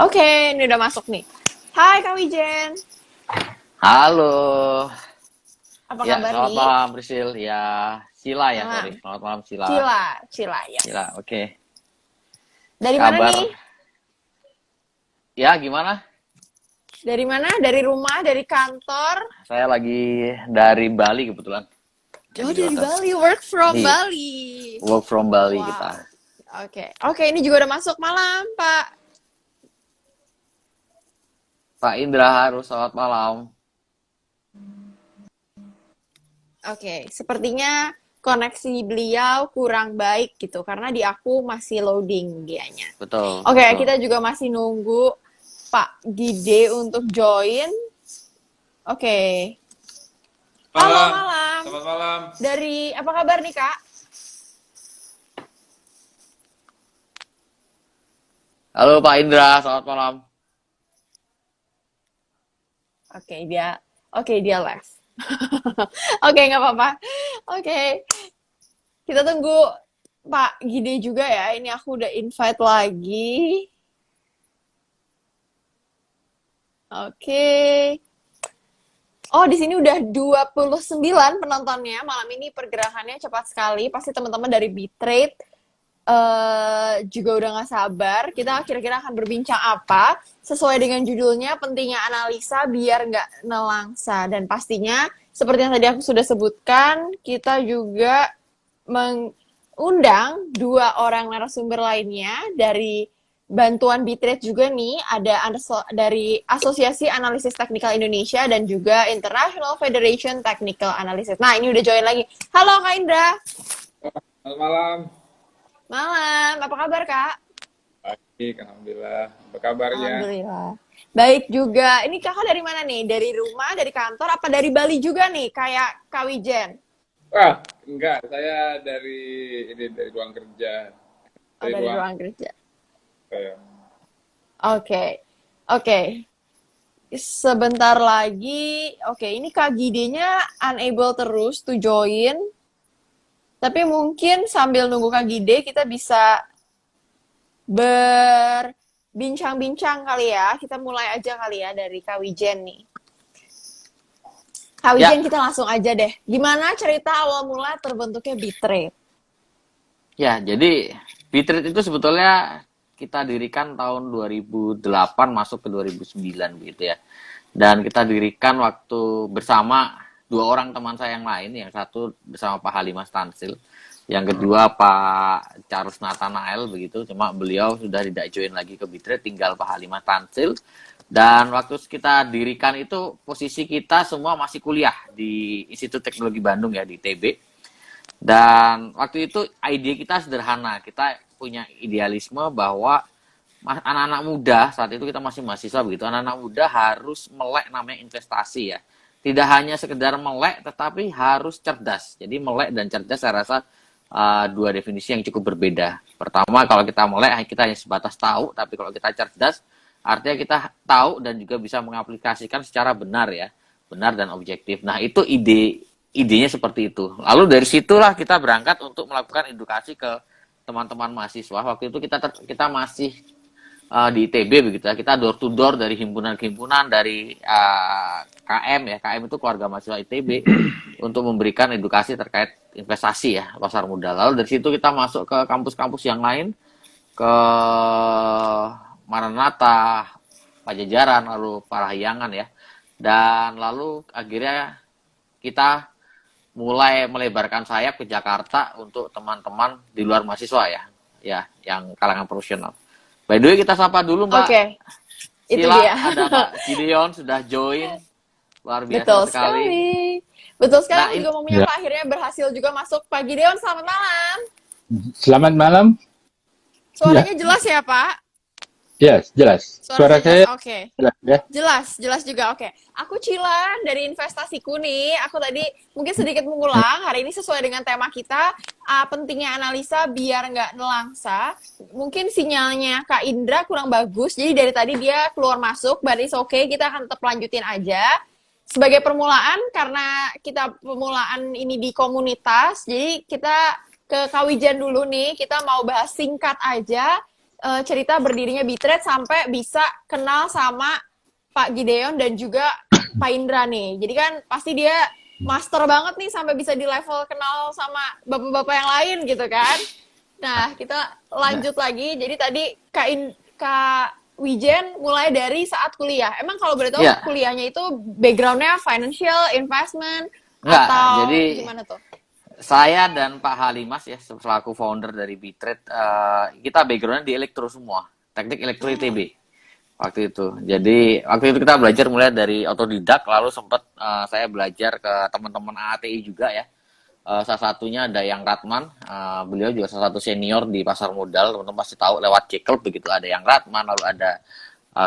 Oke, ini udah masuk nih. Hai Kak Wijen, Halo, apa ya kabar selamat nih? malam Prisil. Ya, Sila ya, sorry. Malam. Selamat malam Sila. Cila, Cila, Sila, yes. oke. Dari mana nih? Kabar, ya gimana? Dari mana? Dari rumah, dari kantor? Saya lagi dari Bali kebetulan. Oh, Lagi di dari hotel. Bali, work from Di Bali. work from Bali kita. Wow. Oke, ini juga udah masuk malam, Pak. Pak Indra harus selamat malam. Oke, sepertinya koneksi beliau kurang baik gitu, karena di aku masih loading dianya. Betul, Oke, betul. kita juga masih nunggu Pak Gide untuk join. Oke, halo Malam, malam. selamat malam. Dari apa kabar nih Kak? Halo Pak Indra, selamat malam. Oke dia live. Oke nggak apa-apa. Oke kita tunggu Pak Gide juga ya. Ini aku udah invite lagi. Oke. Oh, di sini udah 29 penontonnya. Malam ini pergerakannya cepat sekali. Pasti teman-teman dari Bitrate juga udah nggak sabar. Kita kira-kira akan berbincang apa? Sesuai dengan judulnya, pentingnya analisa biar nggak nelangsa. Dan pastinya, seperti yang tadi aku sudah sebutkan, kita juga mengundang dua orang narasumber lainnya dari bantuan Bitrate juga nih, ada dari Asosiasi Analisis Teknikal Indonesia dan juga International Federation Technical Analysis. Nah, ini udah join lagi. Halo Kak Indra. Selamat malam. Malam, apa kabar Kak? Baik, alhamdulillah. Apa kabarnya? Alhamdulillah. Baik juga. Ini kakak dari mana nih? Dari rumah, dari kantor, apa dari Bali juga nih? Kayak Kak Wijen? Wah, enggak. Saya dari ruang kerja. Oh, Dari dari ruang ruang kerja. saya. Oke. Oke. Sebentar lagi. Oke, ini Kak Gidenya unable terus to join. Tapi mungkin sambil nunggu Kak Gide, kita bisa berbincang-bincang kali ya. Kita mulai aja kali ya dari Kak Wijen nih. Kak Ya, Wijen kita langsung aja deh. Gimana cerita awal mula terbentuknya Bitrate? ya, jadi Bitrate itu sebetulnya kita dirikan tahun 2008 masuk ke 2009 begitu ya. Dan kita dirikan waktu bersama dua orang teman saya yang lain, yang satu bersama Pak Halimah Stansil, yang kedua Pak Charles Nathanael begitu. Cuma beliau sudah tidak join lagi ke Bitrate, tinggal Pak Halimah Stansil. Dan waktu kita dirikan itu posisi kita semua masih kuliah di Institut Teknologi Bandung ya, di ITB. Dan waktu itu ide kita sederhana, kita punya idealisme bahwa anak-anak muda, saat itu kita masih mahasiswa begitu, anak-anak muda harus melek namanya investasi ya. Tidak hanya sekedar melek, tetapi harus cerdas. Jadi melek dan cerdas saya rasa dua definisi yang cukup berbeda. Pertama, kalau kita melek, kita hanya sebatas tahu, tapi kalau kita cerdas, artinya kita tahu dan juga bisa mengaplikasikan secara benar ya, benar dan objektif. Nah, itu idenya seperti itu. Lalu dari situlah kita berangkat untuk melakukan edukasi ke teman-teman mahasiswa. Waktu itu kita masih di ITB begitu ya. Kita door to door dari himpunan ke himpunan, dari KM ya. KM itu keluarga mahasiswa ITB untuk memberikan edukasi terkait investasi ya, pasar modal. Lalu dari situ kita masuk ke kampus-kampus yang lain, ke Maranatha, Pajajaran, lalu Parahyangan ya. Dan lalu akhirnya kita mulai melebarkan sayap ke Jakarta untuk teman-teman di luar mahasiswa ya, ya, yang kalangan profesional. By the way, kita sapa dulu Mbak Oke, itu Sila, dia. ada Pak Gideon sudah join, luar biasa Betul sekali. sekali. Betul sekali, Nah, aku ini juga mau Ya, menyapa akhirnya berhasil juga masuk. Pak Gideon, selamat malam. selamat malam. Ya, Suaranya jelas ya, Pak? ya, jelas. Suara Suara saya jelas. saya Oke. jelas ya. Jelas juga. Oke. Aku Cila dari investasiku nih. Aku tadi mungkin sedikit mengulang. Hari ini sesuai dengan tema kita, pentingnya analisa biar nggak nelangsa. Mungkin sinyalnya Kak Indra kurang bagus. Jadi dari tadi dia keluar masuk, but it's okay. Kita akan tetap lanjutin aja. Sebagai permulaan, karena kita permulaan ini di komunitas, jadi kita ke Kawijan dulu nih. Kita mau bahas singkat aja cerita berdirinya Bitrate sampai bisa kenal sama Pak Gideon dan juga Pak Indra nih. Jadi kan pasti dia master banget nih sampai bisa di level kenal sama bapak-bapak yang lain gitu kan. Nah, kita lanjut lagi. Jadi tadi Kak Wijen mulai dari saat kuliah. Emang kalau boleh tahu kuliahnya itu background-nya financial, investment, Enggak, atau jadi gimana tuh? saya dan Pak Halimas ya selaku founder dari Bitrate, kita background-nya di elektro semua, teknik elektro ITB waktu itu. Jadi waktu itu kita belajar mulai dari otodidak, lalu sempat saya belajar ke teman-teman AATI juga ya. Salah satunya ada yang Ratman, beliau juga salah satu senior di pasar modal, teman-teman pasti tahu lewat Cekel begitu. Ada yang Ratman, lalu ada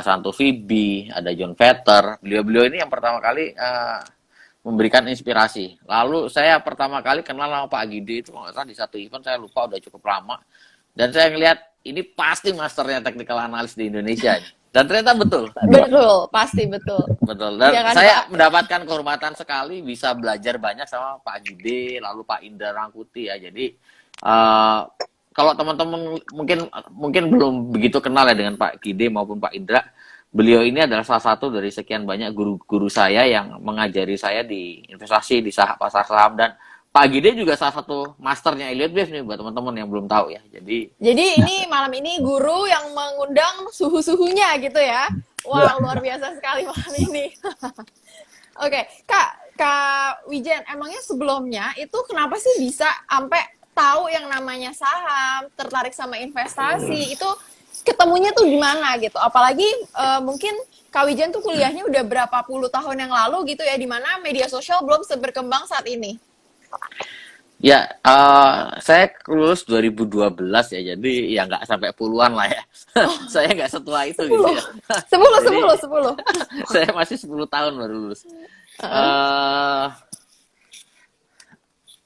Santo Fibi, ada John Vetter. Beliau-beliau ini yang pertama kali memberikan inspirasi. Lalu saya pertama kali kenal sama Pak Gide itu kalau nggak salah di satu event, saya lupa udah cukup lama. Dan saya ngelihat ini pasti masternya technical analyst di Indonesia. Dan ternyata betul. Betul, pasti betul. Betul. Dan Jangan saya Pak. mendapatkan kehormatan sekali bisa belajar banyak sama Pak Gide, lalu Pak Indra Rangkuti ya. Jadi kalau teman-teman mungkin belum begitu kenal ya dengan Pak Gide maupun Pak Indra, beliau ini adalah salah satu dari sekian banyak guru-guru saya yang mengajari saya di investasi di pasar saham, dan Pak Gide juga salah satu masternya Elliott Wave nih buat teman-teman yang belum tahu ya. Jadi ini malam ini guru yang mengundang suhu-suhunya gitu ya. Wow, luar biasa sekali malam ini. Oke, Kak Wijen, emangnya sebelumnya itu kenapa sih bisa sampai tahu yang namanya saham, tertarik sama investasi, itu ketemunya tuh gimana gitu? Apalagi mungkin Kak Wijen tuh kuliahnya udah berapa puluh tahun yang lalu gitu ya, di mana media sosial belum seberkembang saat ini. ya, saya lulus 2012 ya, jadi ya nggak sampai puluhan lah ya. Saya nggak setua itu gitu ya. 10. Saya masih 10 tahun baru lulus.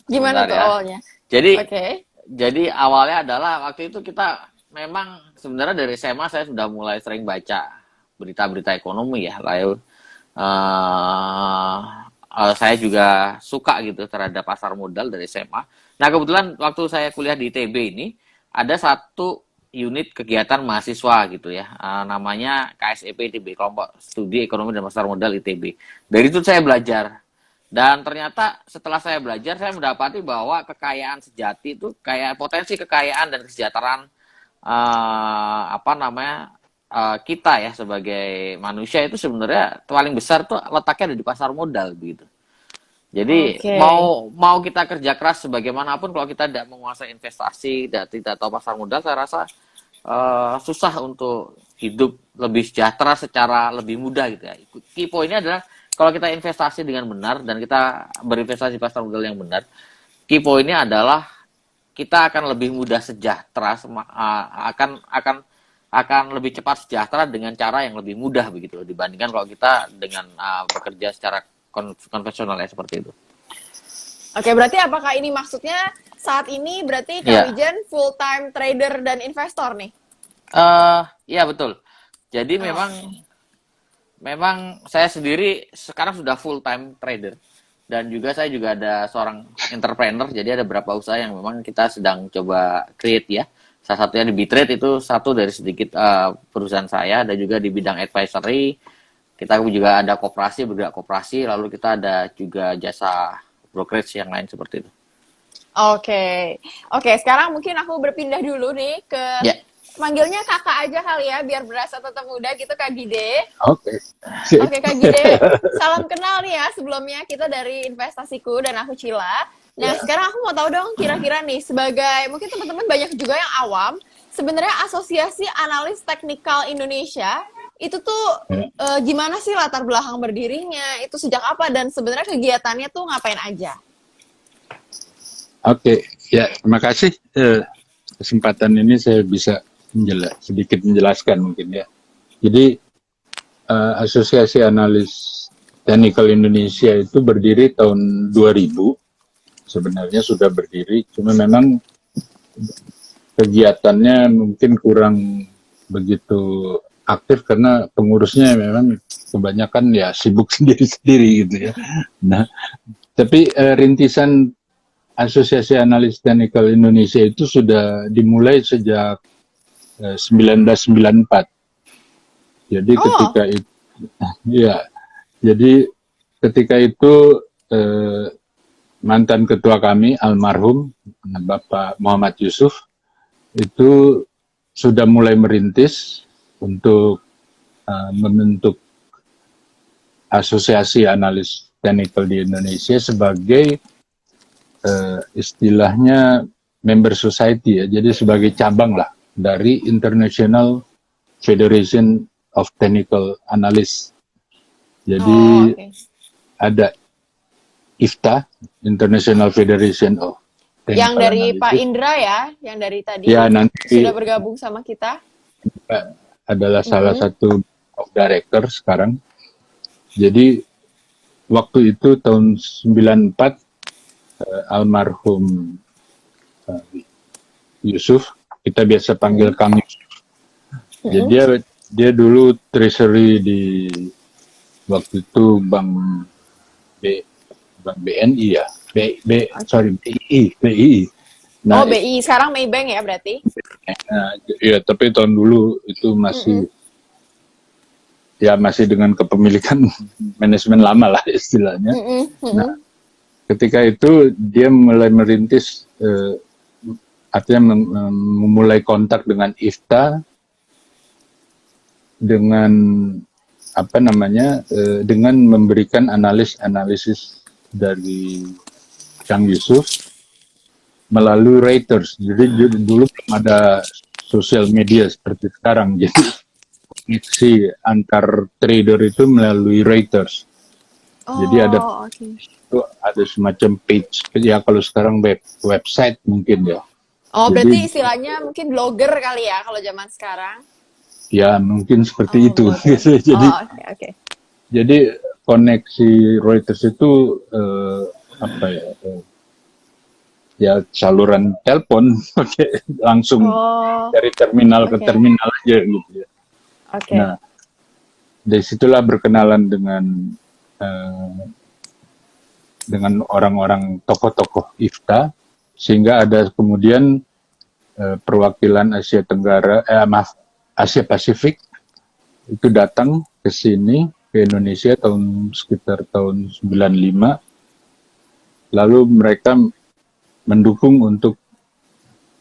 Gimana tuh ya. awalnya? Jadi awalnya adalah waktu itu kita memang sebenarnya dari SMA saya sudah mulai sering baca berita-berita ekonomi ya. Lalu saya juga suka gitu terhadap pasar modal dari SMA. Nah kebetulan waktu saya kuliah di ITB ini ada satu unit kegiatan mahasiswa gitu ya, namanya KSEP ITB, Kelompok Studi Ekonomi dan Pasar Modal ITB. Dari itu saya belajar, dan ternyata setelah saya belajar saya mendapati bahwa kekayaan sejati itu kayak potensi kekayaan dan kesejahteraan kita ya sebagai manusia itu sebenarnya paling besar tuh letaknya ada di pasar modal begitu. Jadi mau kita kerja keras sebagaimanapun kalau kita tidak menguasai investasi dan tidak tahu pasar modal, saya rasa susah untuk hidup lebih sejahtera secara lebih mudah gitu ya. Key point-nya adalah kalau kita investasi dengan benar dan kita berinvestasi di pasar modal yang benar, key point-nya adalah kita akan lebih mudah sejahtera, akan lebih cepat sejahtera dengan cara yang lebih mudah begitu dibandingkan kalau kita dengan bekerja secara konvensional ya seperti itu. Oke, berarti apakah ini maksudnya saat ini berarti Kak Wijen full time trader dan investor nih? Ya betul. Jadi memang saya sendiri sekarang sudah full time trader, dan juga saya juga ada seorang entrepreneur. Jadi ada beberapa usaha yang memang kita sedang coba create ya. Salah satunya di Bitrate, itu satu dari sedikit perusahaan saya. Ada juga di bidang advisory. Kita juga ada koperasi, bergerak koperasi. Lalu kita ada juga jasa brokerage yang lain seperti itu. Oke. Sekarang mungkin aku berpindah dulu nih ke manggilnya kakak aja kali ya, biar berasa tetap muda gitu, Kak Gide. Oke, Kak Gide. Salam kenal nih ya sebelumnya, kita dari Investasiku dan aku Cila. Nah, sekarang aku mau tahu dong, kira-kira nih, sebagai mungkin teman-teman banyak juga yang awam, sebenarnya Asosiasi Analis Teknikal Indonesia itu tuh gimana sih latar belakang berdirinya, itu sejak apa, dan sebenarnya kegiatannya tuh ngapain aja? Oke, ya terima kasih kesempatan ini saya bisa sedikit menjelaskan mungkin ya. Jadi Asosiasi Analis Teknikal Indonesia itu berdiri tahun 2000. Sebenarnya sudah berdiri, cuma memang kegiatannya mungkin kurang begitu aktif karena pengurusnya memang kebanyakan ya sibuk sendiri-sendiri gitu ya. Nah, tapi rintisan Asosiasi Analis Teknikal Indonesia itu sudah dimulai sejak 1994. Jadi Oh, ketika itu, ya, jadi ketika itu mantan ketua kami almarhum Bapak Muhammad Yusuf itu sudah mulai merintis untuk membentuk asosiasi analis teknikal di Indonesia sebagai istilahnya member society ya, jadi sebagai cabang lah dari International Federation of Technical Analysts. Jadi oke. ada IFTA, International Federation of Yang Technical dari Pak Analysis. Indra ya, yang dari tadi Ya, nanti sudah bergabung sama kita. adalah salah Mm-mm. satu of director sekarang. Jadi waktu itu tahun 94 almarhum Yusuf, kita biasa panggil Kang Yusuf. Jadi Mm-mm. dia dulu treasury di waktu itu Bank BNI ya, BII. Oh, Nah, BI. Sekarang Maybank ya berarti? ya tapi tahun dulu itu masih Mm-mm. ya masih dengan kepemilikan manajemen lama lah istilahnya. Mm-mm. Nah, Mm-mm. ketika itu dia mulai merintis, artinya memulai kontak dengan IFTA dengan apa namanya, dengan memberikan analisis dari Kang Yusuf melalui Reuters. Jadi dulu belum ada sosial media seperti sekarang. Jadi koneksi antar trader itu melalui Reuters. Jadi Oh, oke. ada semacam page ya, kalau sekarang website mungkin ya. Oh, berarti Jadi istilahnya mungkin blogger kali ya kalau zaman sekarang. ya mungkin seperti Oh, itu. blogger. Jadi Oh, oke. jadi koneksi Reuters itu apa ya? Ya saluran telepon pakai langsung Oh, dari terminal ke oke. terminal aja gitu ya. Oke. Nah, dari situlah berkenalan dengan orang-orang tokoh-tokoh IFTA, sehingga ada kemudian perwakilan Asia Tenggara, Asia Pasifik itu datang ke sini, ke Indonesia sekitar tahun 95, lalu mereka mendukung untuk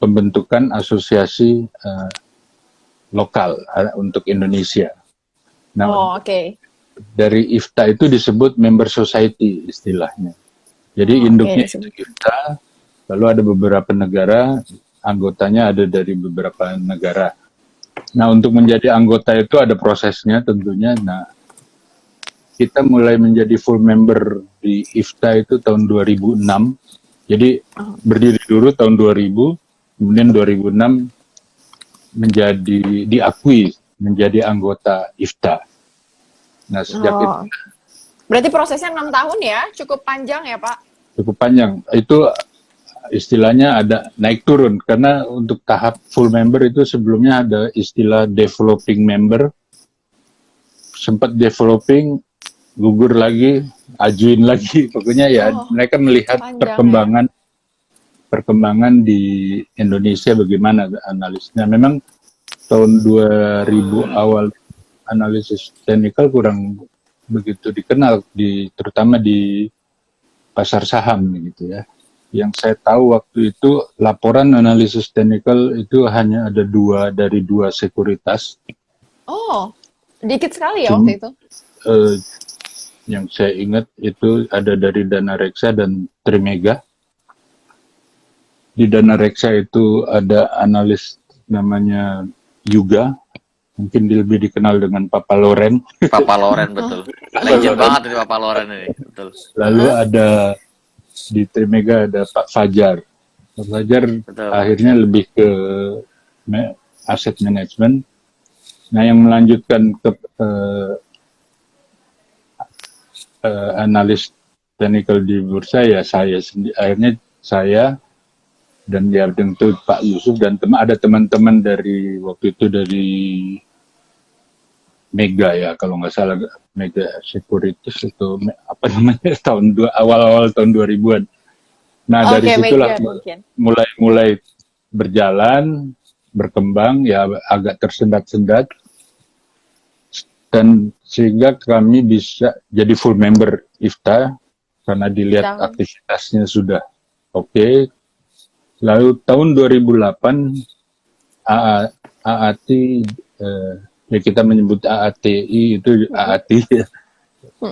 pembentukan asosiasi lokal untuk Indonesia. Nah, Oh, oke. dari IFTA itu disebut member society istilahnya. Jadi Oh, oke, induknya itu disebut. IFTA, lalu ada beberapa negara, anggotanya ada dari beberapa negara. Nah, untuk menjadi anggota itu ada prosesnya tentunya. Nah, kita mulai menjadi full member di IFTA itu tahun 2006. Jadi Oh, berdiri dulu tahun 2000, kemudian 2006 diakui menjadi anggota IFTA. Nah, sejak itu oh. Berarti prosesnya 6 tahun ya? Cukup panjang ya, Pak? cukup panjang. Itu istilahnya ada naik turun, karena untuk tahap full member itu sebelumnya ada istilah developing member, sempat developing, gugur lagi, ajuin lagi, pokoknya ya Oh, mereka melihat panjang ya. perkembangan di Indonesia bagaimana analisnya. Memang tahun 2000 awal analisis teknikal kurang begitu dikenal, terutama di pasar saham gitu ya. Yang saya tahu waktu itu laporan analisis teknikal itu hanya ada dari dua sekuritas. Oh, dikit sekali ya Cuma waktu itu. yang saya ingat itu ada dari Dana Reksa dan Trimega. Di Dana Reksa itu ada analis namanya Yuga, mungkin dia lebih dikenal dengan Papa Loren. Papa Loren, betul. Papa Legend Loren. banget ini Papa Loren ini, betul. Lalu ada di Trimega ada Pak Fajar. Pak Fajar Betul. akhirnya lebih ke aset management. Nah, yang melanjutkan ke analis technical di bursa ya saya sendiri. Akhirnya saya dan ya tentu Pak Yusuf dan ada teman-teman dari waktu itu dari Mega ya, kalau nggak salah Mega Securities itu apa namanya awal-awal tahun 2000-an. Nah, dari Oke, situlah Mega mungkin. mulai berjalan berkembang ya agak tersendat-sendat, dan sehingga kami bisa jadi full member IFTA karena dilihat Tahun. aktivitasnya sudah oke. Lalu tahun 2008 AAT, ya kita menyebut AATI itu AAT ya,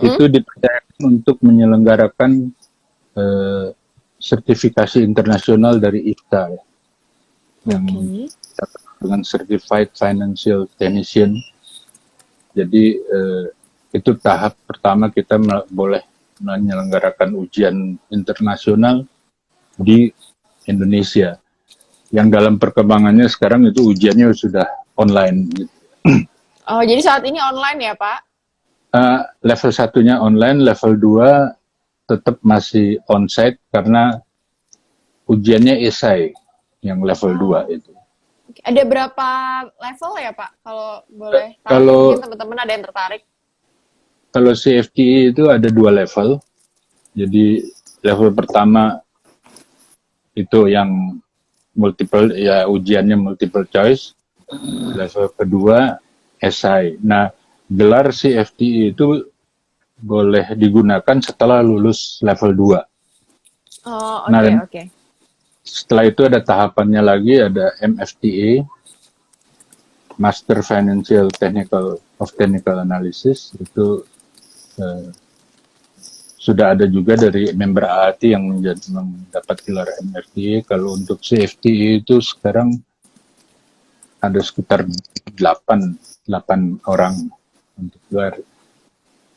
itu dipercayakan untuk menyelenggarakan sertifikasi internasional dari IFTA ya, yang dengan Certified Financial Technician. Jadi itu tahap pertama kita boleh menyelenggarakan ujian internasional di Indonesia. Yang dalam perkembangannya sekarang itu ujiannya sudah online. Oh, jadi saat ini online ya, Pak? Level 1-nya online, level 2 tetap masih onsite karena ujiannya esai yang level 2 itu. Ada berapa level ya, Pak? Kalau boleh tahu, Kalau- mungkin teman-teman ada yang tertarik. Kalau CFTE itu ada 2 level. Jadi level pertama itu yang multiple, ya ujiannya multiple choice. Level kedua esai. Nah, gelar CFTE itu boleh digunakan setelah lulus level 2. Oh, oke, Nah, oke. setelah itu ada tahapannya lagi, ada MFTA, Master Financial Technical Analysis. Itu sudah ada juga dari member AAT yang mendapat gelar MFTA. Kalau untuk CFTA itu sekarang ada sekitar 8 orang untuk gelar.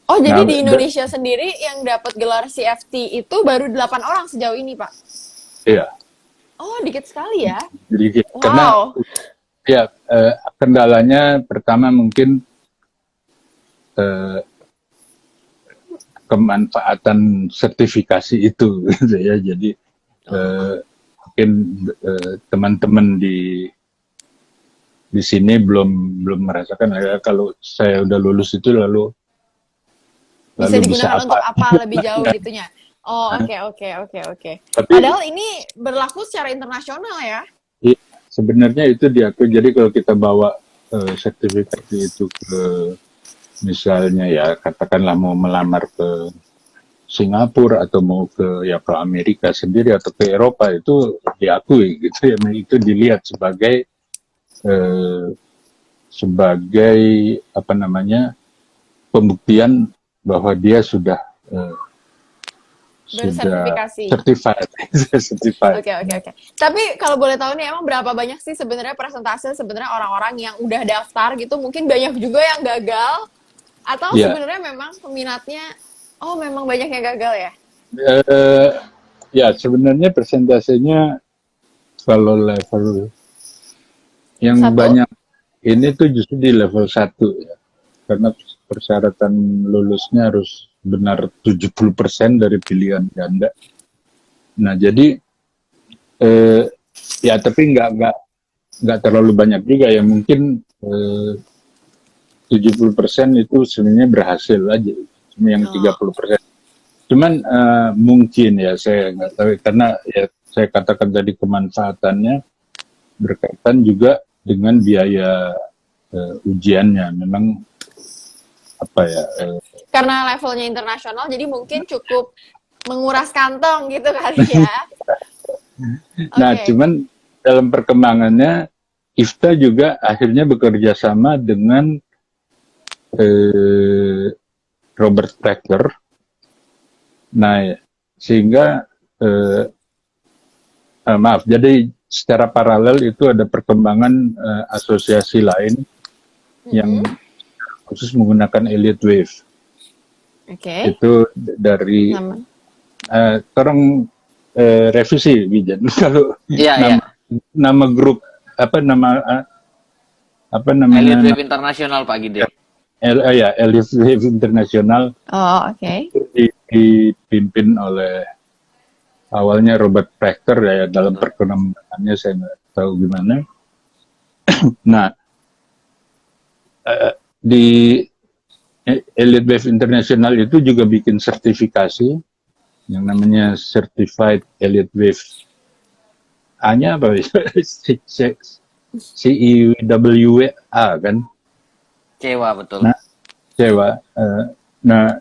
Oh, jadi Nah, di Indonesia sendiri yang dapat gelar CFT itu baru 8 orang sejauh ini, Pak? Iya. Oh, dikit sekali ya. Jadi Wow. karena ya kendalanya pertama mungkin kemanfaatan sertifikasi itu gitu ya. Jadi mungkin teman-teman di sini belum merasakan ya, kalau saya udah lulus itu lalu Bisa digunakan bisa untuk apa. apa lebih jauh gitunya. Oh, oke. Tapi Padahal ini berlaku secara internasional ya. sebenarnya itu diakui. Jadi kalau kita bawa sertifikasi itu ke, misalnya ya katakanlah mau melamar ke Singapura atau mau ke Amerika sendiri atau ke Eropa, itu diakui gitu ya. Itu dilihat sebagai apa namanya, pembuktian bahwa dia sudah Bersertifikasi. certified. Oke. Tapi kalau boleh tahu nih, emang berapa banyak sih sebenarnya persentase sebenarnya orang-orang yang udah daftar gitu? Mungkin banyak juga yang gagal, atau Ya. sebenarnya memang peminatnya, oh memang banyak yang gagal ya? Ya sebenarnya persentasenya kalau level yang 1? banyak ini tuh justru di level 1 ya. Karena persyaratan lulusnya harus benar 70% dari pilihan ganda. Nah, jadi ya tapi nggak terlalu banyak juga ya, mungkin 70% itu sebenarnya berhasil aja. Cuma yang 30%. Cuman mungkin ya saya nggak tahu, karena ya saya katakan tadi kemanfaatannya berkaitan juga dengan biaya ujiannya. Memang apa ya? Karena levelnya internasional, jadi mungkin cukup menguras kantong gitu kali ya. Nah, Oke. cuman dalam perkembangannya IFTA juga akhirnya bekerja sama dengan Robert Prechter. Nah, sehingga maaf, jadi secara paralel itu ada perkembangan asosiasi lain yang khusus menggunakan Elliott Wave. Oke. Itu dari tolong revisi Wijan kalau nama grup nama Elliott Wave Internasional, Pak Gide. Elliott Wave Internasional. Oh, oke. Dipimpin oleh awalnya Robert Prechter ya, dalam perkembangannya saya nggak tahu gimana. Nah, di Elliott Wave International itu juga bikin sertifikasi yang namanya Certified Elliott Wave. A-nya apa? CIWA kan. Cewa betul. Nah, Cewa. Nah,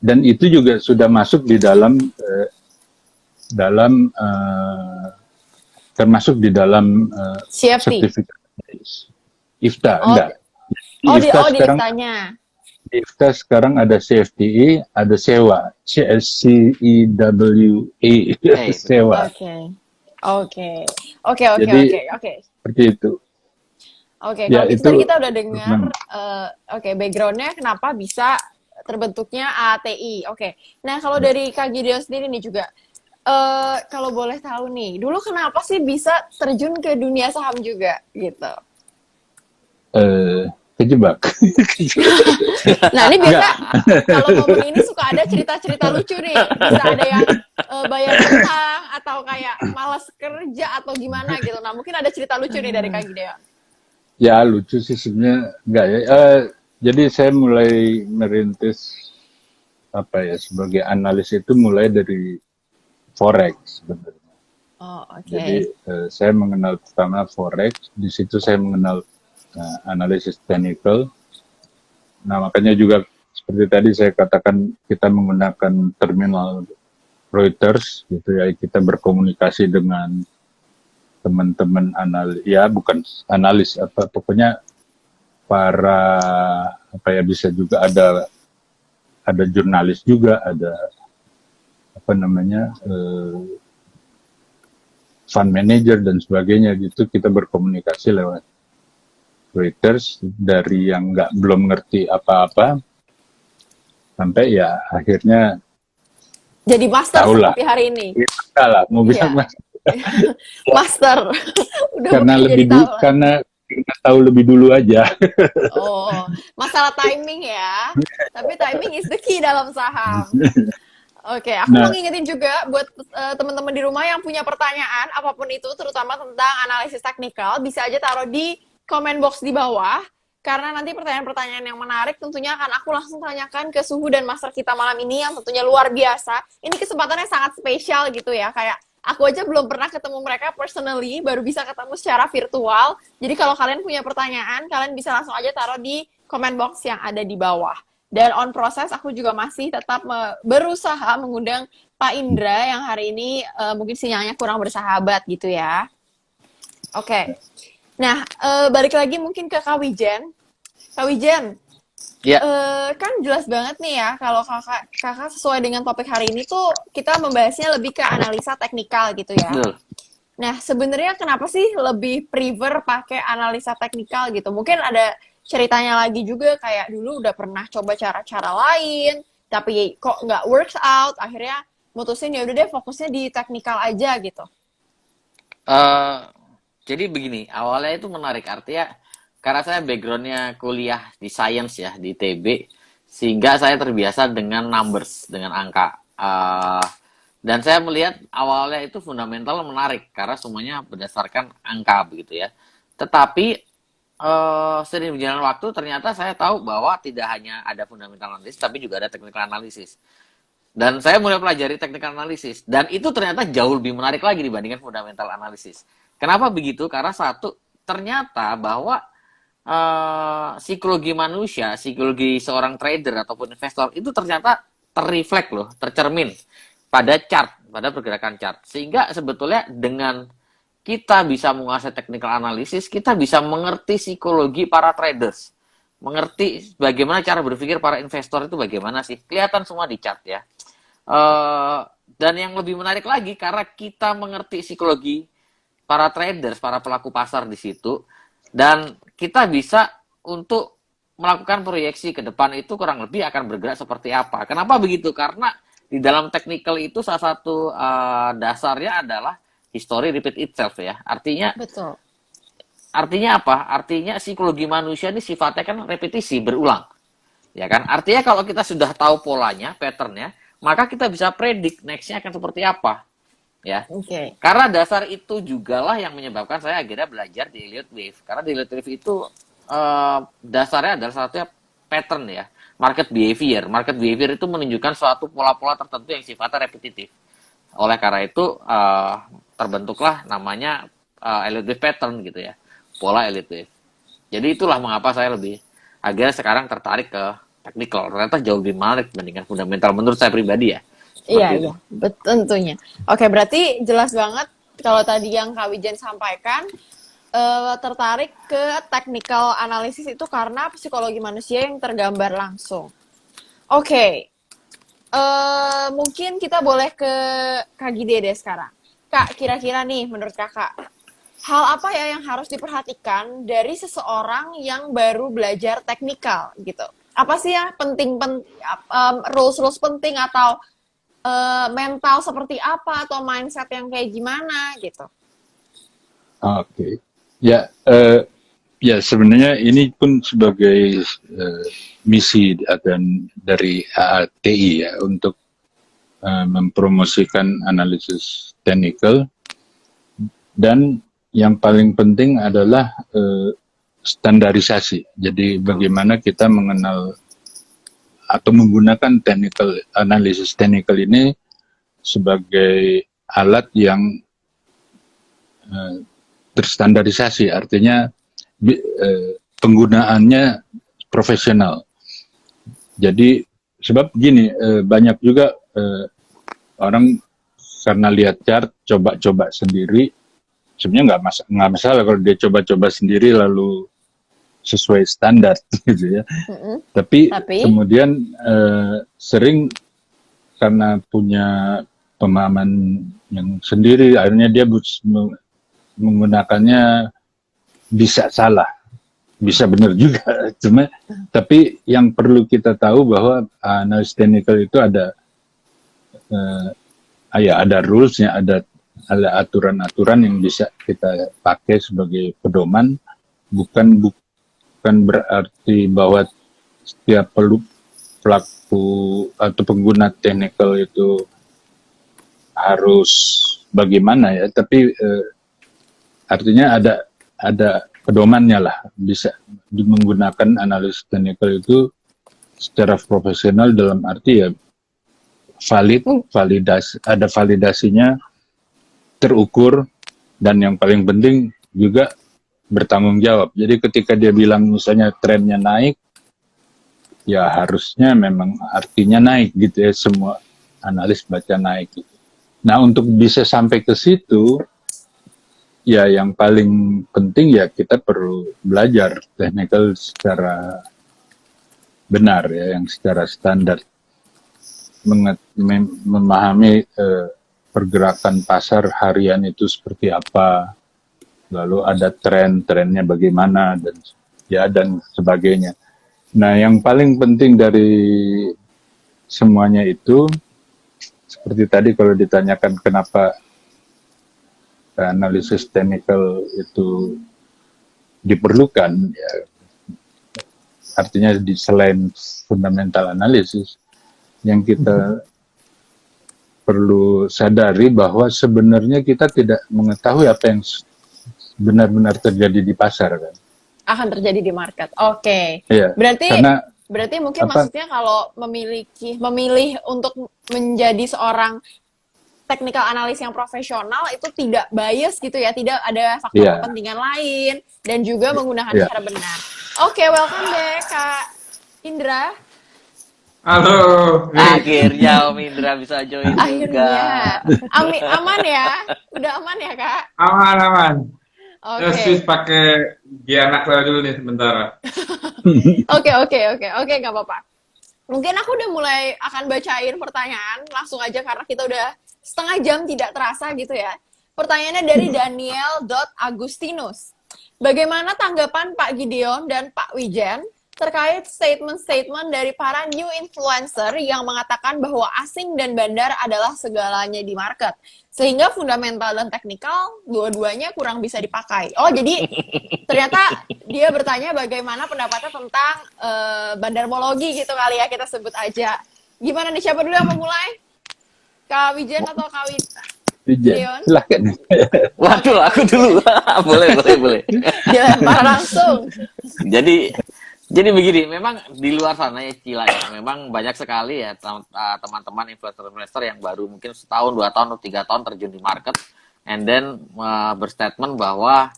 dan itu juga sudah masuk di dalam termasuk di dalam CFT. sertifikat IFTA. Oh, Enggak. di IFTA sekarang IFTA-nya. IFTA sekarang ada CFTI, ada SEWA, CIWA, SEWA. Oke. Jadi Oke. seperti itu. Oke, Ya kalau gitu itu tadi kita udah dengar, background-nya kenapa bisa terbentuknya ATI. Oke, nah kalau dari Kak Gideon sendiri nih juga, kalau boleh tahu nih, dulu kenapa sih bisa terjun ke dunia saham juga gitu? kejebak. Nah ini biasa kalau momen ini suka ada cerita-cerita lucu nih, bisa ada yang bayar utang atau kayak malas kerja atau gimana gitu. Nah mungkin ada cerita lucu nih dari Kak Gideon. Ya lucu sih sebenarnya enggak ya. Jadi saya mulai merintis apa ya sebagai analis itu mulai dari forex sebenarnya. Oh, oke. Jadi saya mengenal pertama forex, di situ saya mengenal analisis technical. Nah makanya juga seperti tadi saya katakan kita menggunakan terminal Reuters gitu ya, kita berkomunikasi dengan teman-teman analis, ya bukan analis apa, pokoknya para apa ya bisa juga ada jurnalis juga, ada apa namanya fund manager dan sebagainya gitu, kita berkomunikasi lewat Reuters dari yang belum ngerti apa-apa sampai ya akhirnya Jadi master tahulah. seperti hari ini. Kita lah mau bilang Master. Udah karena mungkin lebih jadi dulu tahu. karena tahu lebih dulu aja. Oh, masalah timing ya. Tapi timing is the key dalam saham. Oke, aku mau ngingetin juga buat teman-teman di rumah yang punya pertanyaan apapun itu, terutama tentang analisis teknikal, bisa aja taruh di comment box di bawah. Karena nanti pertanyaan-pertanyaan yang menarik tentunya akan aku langsung tanyakan ke Suhu dan Master kita malam ini yang tentunya luar biasa. Ini kesempatannya sangat spesial gitu ya, kayak aku aja belum pernah ketemu mereka personally, baru bisa ketemu secara virtual. Jadi kalau kalian punya pertanyaan, kalian bisa langsung aja taruh di comment box yang ada di bawah. Dan on proses, aku juga masih tetap berusaha mengundang Pak Indra yang hari ini mungkin sinyalnya kurang bersahabat gitu ya. Oke. Nah, balik lagi mungkin ke Kak Wijen. Kak Wijen, Ya. kan jelas banget nih ya kalau kakak sesuai dengan topik hari ini tuh kita membahasnya lebih ke analisa teknikal gitu ya. Betul. Nah, sebenarnya kenapa sih lebih prefer pakai analisa teknikal gitu? Mungkin ada ceritanya lagi juga kayak dulu udah pernah coba cara-cara lain, tapi kok nggak works out, akhirnya mutusin ya udah deh fokusnya di teknikal aja gitu. Jadi begini, awalnya itu menarik artinya karena saya backgroundnya kuliah di science ya di ITB, sehingga saya terbiasa dengan numbers, dengan angka. Dan saya melihat awalnya itu fundamental menarik karena semuanya berdasarkan angka begitu ya. Tetapi sering berjalan waktu ternyata saya tahu bahwa tidak hanya ada fundamental analysis tapi juga ada technical analysis. Dan saya mulai pelajari technical analysis dan itu ternyata jauh lebih menarik lagi dibandingkan fundamental analysis. Kenapa begitu? Karena satu, ternyata bahwa psikologi manusia, psikologi seorang trader ataupun investor itu ternyata terreflek loh, tercermin pada chart, pada pergerakan chart. Sehingga sebetulnya dengan kita bisa menguasai technical analysis, kita bisa mengerti psikologi para traders. Mengerti bagaimana cara berpikir para investor itu bagaimana sih. Kelihatan semua di chart ya. Dan yang lebih menarik lagi, karena kita mengerti psikologi para traders, para pelaku pasar di situ, dan kita bisa untuk melakukan proyeksi ke depan itu kurang lebih akan bergerak seperti apa. Kenapa begitu? Karena di dalam technical itu salah satu dasarnya adalah history repeat itself ya. Artinya Betul. Artinya apa? Artinya psikologi manusia ini sifatnya kan repetisi, berulang. Ya kan? Artinya kalau kita sudah tahu polanya, patternnya, maka kita bisa predik next-nya akan seperti apa. Ya. Oke. Karena dasar itu jugalah yang menyebabkan saya akhirnya belajar di Elliott Wave. Karena di Elliott Wave itu dasarnya adalah satunya pattern ya. Market behavior. Market behavior itu menunjukkan suatu pola-pola tertentu yang sifatnya repetitif. Oleh karena itu terbentuklah namanya Elliott Wave pattern gitu ya. pola elite wave. Jadi itulah mengapa saya lebih akhirnya sekarang tertarik ke technical. Ternyata jauh lebih menarik dibandingkan fundamental menurut saya pribadi ya. Iya, Seperti itu. iya, tentunya. Oke, berarti jelas banget kalau tadi yang Kak Wijen sampaikan, tertarik ke technical analysis itu karena psikologi manusia yang tergambar langsung. Oke, mungkin kita boleh ke Kak Gide deh sekarang. Kak, kira-kira nih menurut Kakak, hal apa ya yang harus diperhatikan dari seseorang yang baru belajar teknikal gitu? Apa sih ya rules-rules penting atau mental seperti apa atau mindset yang kayak gimana gitu? Oke. Ya, ya sebenarnya ini pun sebagai misi dan dari AATI ya untuk mempromosikan analisis teknikal, dan yang paling penting adalah standarisasi. Jadi bagaimana kita mengenal atau menggunakan analisis teknikal ini sebagai alat yang terstandarisasi, artinya penggunaannya profesional. Jadi sebab gini, banyak juga orang karena lihat chart coba-coba sendiri, sebenarnya nggak masalah kalau dia coba-coba sendiri lalu sesuai standar gitu ya. Tapi kemudian sering karena punya pemahaman yang sendiri, akhirnya dia menggunakannya bisa salah, bisa benar juga. Tapi yang perlu kita tahu bahwa analis teknikal itu ada rules-nya, ada aturan-aturan yang bisa kita pakai sebagai pedoman, bukan berarti bahwa setiap pelaku atau pengguna teknikal itu harus bagaimana ya, tapi artinya ada pedomannya lah, bisa menggunakan analis teknikal itu secara profesional dalam arti ya ada validasinya, terukur, dan yang paling penting juga bertanggung jawab. Jadi ketika dia bilang misalnya trennya naik, ya harusnya memang artinya naik gitu ya, semua analis baca naik gitu. Nah, untuk bisa sampai ke situ, ya yang paling penting ya kita perlu belajar teknikal secara benar ya, yang secara standar, memahami pergerakan pasar harian itu seperti apa, lalu ada trennya bagaimana, dan sebagainya. Nah, yang paling penting dari semuanya itu, seperti tadi kalau ditanyakan kenapa analisis teknikal itu diperlukan, ya, artinya selain fundamental analisis, yang kita perlu sadari bahwa sebenarnya kita tidak mengetahui apa yang benar-benar terjadi di pasar kan. Akan terjadi di market. Oke. Iya, Berarti mungkin maksudnya kalau memilih untuk menjadi seorang technical analis yang profesional itu tidak bias gitu ya, tidak ada faktor kepentingan lain dan juga menggunakan cara benar. Oke, welcome back Kak Indra. Halo. Akhirnya Om Indra bisa join juga. Aman ya? Udah aman ya Kak? Aman. Oke. Pakai Gianak saya dulu nih sementara. Oke, nggak apa-apa. Mungkin aku udah mulai akan bacain pertanyaan langsung aja karena kita udah setengah jam tidak terasa gitu ya. Pertanyaannya dari Daniel.Agustinus. Bagaimana tanggapan Pak Gideon dan Pak Wijen terkait statement-statement dari para new influencer yang mengatakan bahwa asing dan bandar adalah segalanya di market, sehingga fundamental dan teknikal dua-duanya kurang bisa dipakai. Oh, jadi ternyata dia bertanya bagaimana pendapatnya tentang bandarmologi gitu kali ya, kita sebut aja. Gimana nih, siapa dulu yang memulai? Kak Wijen atau Kak Gideon? Silahkan. Waduh, aku dulu. boleh. Dilempar langsung. Jadi begini, memang di luar sana ya Cila ya, memang banyak sekali ya teman-teman investor-investor yang baru mungkin setahun, 2 tahun, atau 3 tahun terjun di market, and then berstatement bahwa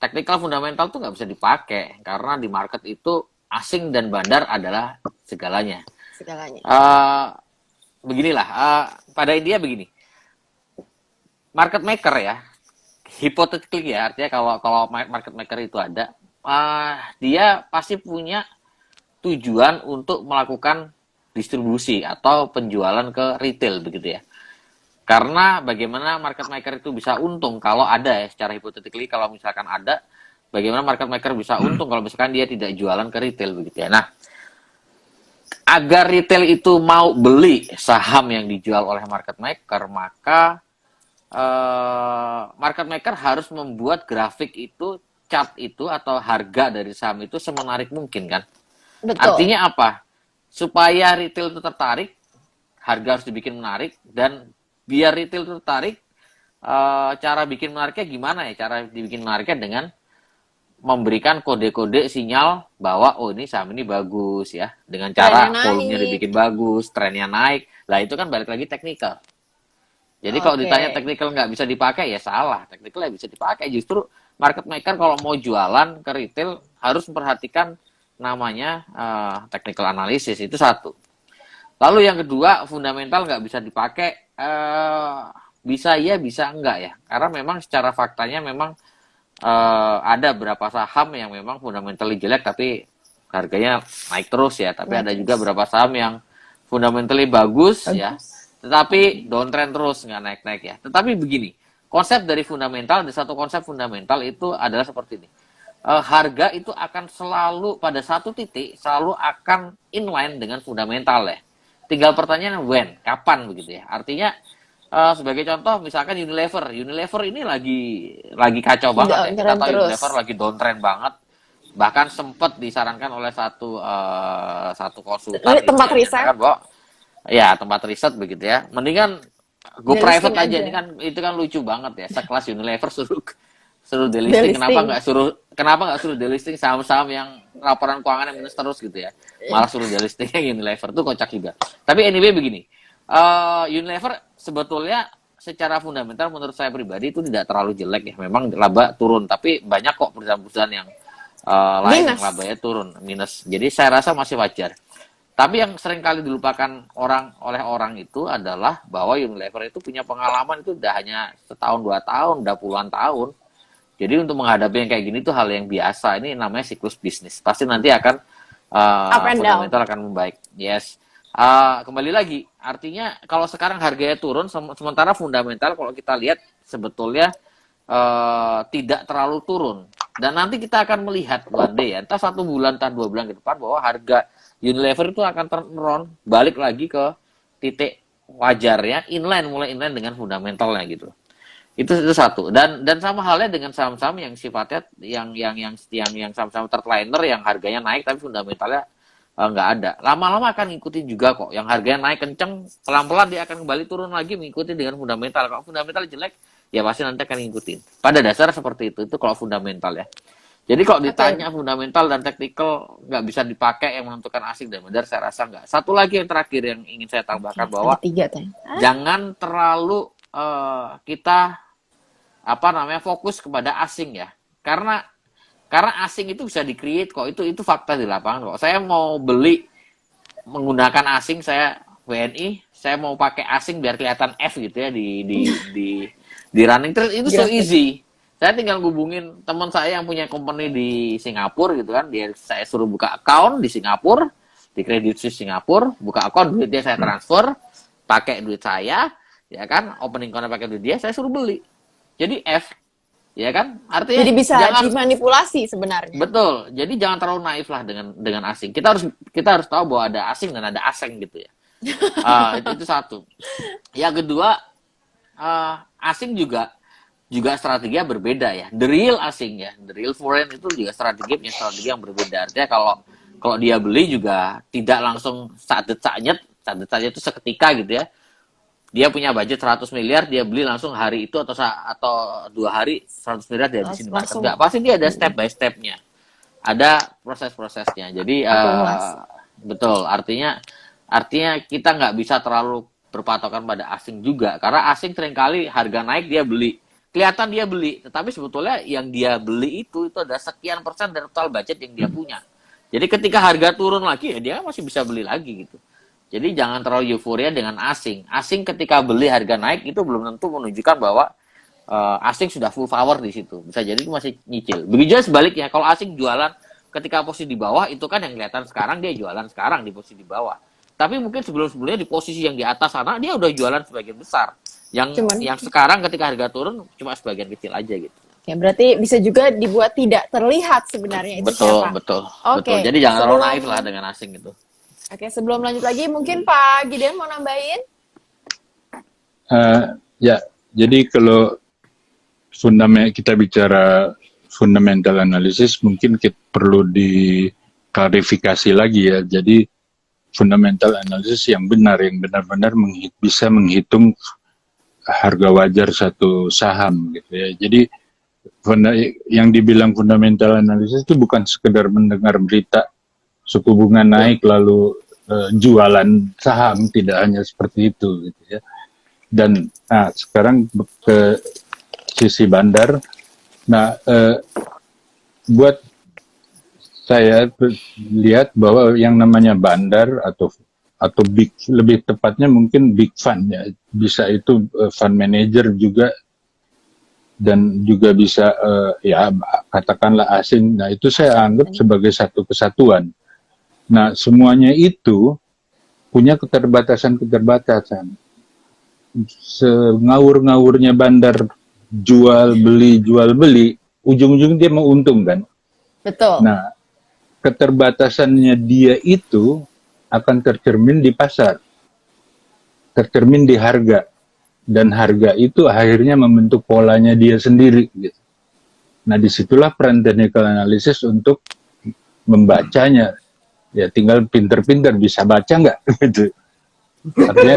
technical fundamental tuh nggak bisa dipakai karena di market itu asing dan bandar adalah segalanya. Segalanya. Beginilah, pada intinya begini, market maker ya, hypothetically ya, artinya kalau market maker itu ada, dia pasti punya tujuan untuk melakukan distribusi atau penjualan ke retail begitu ya. Karena bagaimana market maker itu bisa untung kalau ada ya, secara hypothetically kalau misalkan ada, bagaimana market maker bisa untung kalau misalkan dia tidak jualan ke retail begitu ya. Nah, agar retail itu mau beli saham yang dijual oleh market maker, maka market maker harus membuat grafik itu, chart itu atau harga dari saham itu semenarik mungkin kan. Betul. Artinya apa? Supaya retail itu tertarik, harga harus dibikin menarik, dan biar retail itu tertarik, cara bikin menariknya gimana ya? Cara dibikin menariknya dengan memberikan kode-kode sinyal bahwa oh ini saham ini bagus ya, dengan cara Trennya volumenya naik. dibikin bagus, trennya naik. Lah itu kan balik lagi teknikal. Jadi kalau Oke. ditanya technical nggak bisa dipakai ya salah, technical ya bisa dipakai. Justru market maker kalau mau jualan ke retail harus memperhatikan namanya technical analysis, itu satu. Lalu yang kedua, fundamental nggak bisa dipakai, bisa ya bisa enggak ya, karena memang secara faktanya memang ada beberapa saham yang memang fundamentally jelek tapi harganya naik terus ya, tapi ada juga beberapa saham yang fundamentally bagus ya, tetapi downtrend terus nggak naik-naik ya. Tetapi begini, konsep dari fundamental, ada satu konsep fundamental itu adalah seperti ini. Harga itu akan selalu pada satu titik selalu akan inline dengan fundamental ya. Tinggal pertanyaan when, kapan begitu ya. Artinya sebagai contoh misalkan Unilever ini lagi kacau banget ya. Kita Downtrend tahu terus. Unilever lagi downtrend banget. Bahkan sempat disarankan oleh satu konsultan Ini tempat ya, riset. menyatakan bahwa ya tempat riset begitu ya. Mendingan go Delisting private aja. aja. Ini kan itu kan lucu banget ya. Sekelas Unilever suruh delisting, Delisting. kenapa nggak suruh delisting saham-saham yang laporan keuangannya minus terus gitu ya, malah suruh delisting Unilever, tuh kocak juga. Tapi anyway begini, Unilever sebetulnya secara fundamental menurut saya pribadi itu tidak terlalu jelek ya, memang laba turun tapi banyak kok perusahaan-perusahaan yang lain yang Minus. labanya turun minus, jadi saya rasa masih wajar. Tapi yang sering kali dilupakan oleh orang itu adalah bahwa Unilever itu punya pengalaman itu udah hanya setahun 2 tahun, udah puluhan tahun. Jadi untuk menghadapi yang kayak gini itu hal yang biasa. Ini namanya siklus bisnis. Pasti nanti akan Up and down. fundamental akan membaik. Yes. Kembali lagi, artinya kalau sekarang harganya turun, sementara fundamental kalau kita lihat sebetulnya tidak terlalu turun. Dan nanti kita akan melihat one day ya, entah 1 bulan, entah 2 bulan ke depan, bahwa harga Unilever itu akan turn around, balik lagi ke titik wajarnya, mulai inline dengan fundamentalnya gitu. Itu satu. Dan sama halnya dengan saham-saham yang sifatnya yang saham-saham terliner yang harganya naik tapi fundamentalnya nggak ada. Lama-lama akan ngikutin juga kok. Yang harganya naik kenceng, pelan-pelan dia akan kembali turun lagi mengikuti dengan fundamental. Kalau fundamental jelek, ya pasti nanti akan ngikutin. Pada dasar seperti itu kalau fundamental ya. Jadi kalau ditanya fundamental dan technical nggak bisa dipakai yang menentukan asing dan bandar, saya rasa nggak. Satu lagi yang terakhir yang ingin saya tambahkan bahwa Ada 3 tuh. jangan terlalu kita fokus kepada asing ya, karena asing itu bisa di-create kok, itu fakta di lapangan kok. Saya mau beli menggunakan asing, saya WNI, saya mau pakai asing biar kelihatan F gitu ya di running trade, itu so easy. Saya tinggal hubungin teman saya yang punya company di Singapura gitu kan, saya suruh buka account di Singapura, di Credit Suisse Singapura, buka account, duitnya saya transfer, pakai duit saya, ya kan, opening account pakai duit dia, saya suruh beli. Jadi F, ya kan? Artinya Jadi bisa jangan, dimanipulasi sebenarnya. betul. Jadi jangan terlalu naif lah dengan asing. Kita harus tahu bahwa ada asing dan ada asing gitu ya. Itu satu. Yang kedua, asing juga strateginya berbeda ya. The real asing ya, the real foreign itu juga strategi yang berbeda. Artinya kalau dia beli juga tidak langsung sadet-sadet itu seketika gitu ya. Dia punya budget 100 miliar, dia beli langsung hari itu atau 2 hari 100 miliar dia habisin di market. Enggak, pasti dia ada step by step-nya. Ada proses-prosesnya. Jadi betul, artinya kita nggak bisa terlalu berpatokan pada asing juga, karena asing seringkali harga naik dia beli, kelihatan dia beli, tetapi sebetulnya yang dia beli itu ada sekian persen dari total budget yang dia punya. Jadi ketika harga turun lagi ya dia masih bisa beli lagi gitu. Jadi jangan terlalu euforia dengan asing. Asing ketika beli harga naik itu belum tentu menunjukkan bahwa asing sudah full power di situ. Bisa jadi itu masih nyicil. Begitu juga sebaliknya, kalau asing jualan ketika posisi di bawah, itu kan yang kelihatan sekarang dia jualan sekarang di posisi di bawah. Tapi mungkin sebelum-sebelumnya di posisi yang di atas sana dia udah jualan sebagian besar. Yang sekarang ketika harga turun cuma sebagian kecil aja gitu. Ya, berarti bisa juga dibuat tidak terlihat sebenarnya itu Betul, siapa. betul, Oke, betul. Jadi jangan terlalu sebelum- naif lah dengan asing itu. Oke, sebelum lanjut lagi, mungkin Pak Gideon mau nambahin? Ya, jadi kalau kita bicara fundamental analysis, mungkin kita perlu diklarifikasi lagi ya. Jadi fundamental analysis yang benar-benar bisa menghitung harga wajar satu saham gitu ya. Jadi yang dibilang fundamental analysis itu bukan sekedar mendengar berita suku bunga naik lalu jualan saham, tidak hanya seperti itu gitu ya. Dan sekarang ke sisi bandar. Nah, buat saya lihat bahwa yang namanya bandar atau lebih tepatnya mungkin big fund ya, bisa itu fund manager juga dan juga bisa ya katakanlah asing. Nah, itu saya anggap sebagai satu kesatuan. Nah, semuanya itu punya keterbatasan. Sengawur-ngawurnya bandar jual beli, ujung-ujung dia mau untung kan. Betul. Nah, keterbatasannya dia itu akan tercermin di pasar, tercermin di harga, dan harga itu akhirnya membentuk polanya dia sendiri. Gitu. Nah, disitulah peran technical analysis untuk membacanya. Ya, tinggal pinter-pinter bisa baca nggak? Gitu. Artinya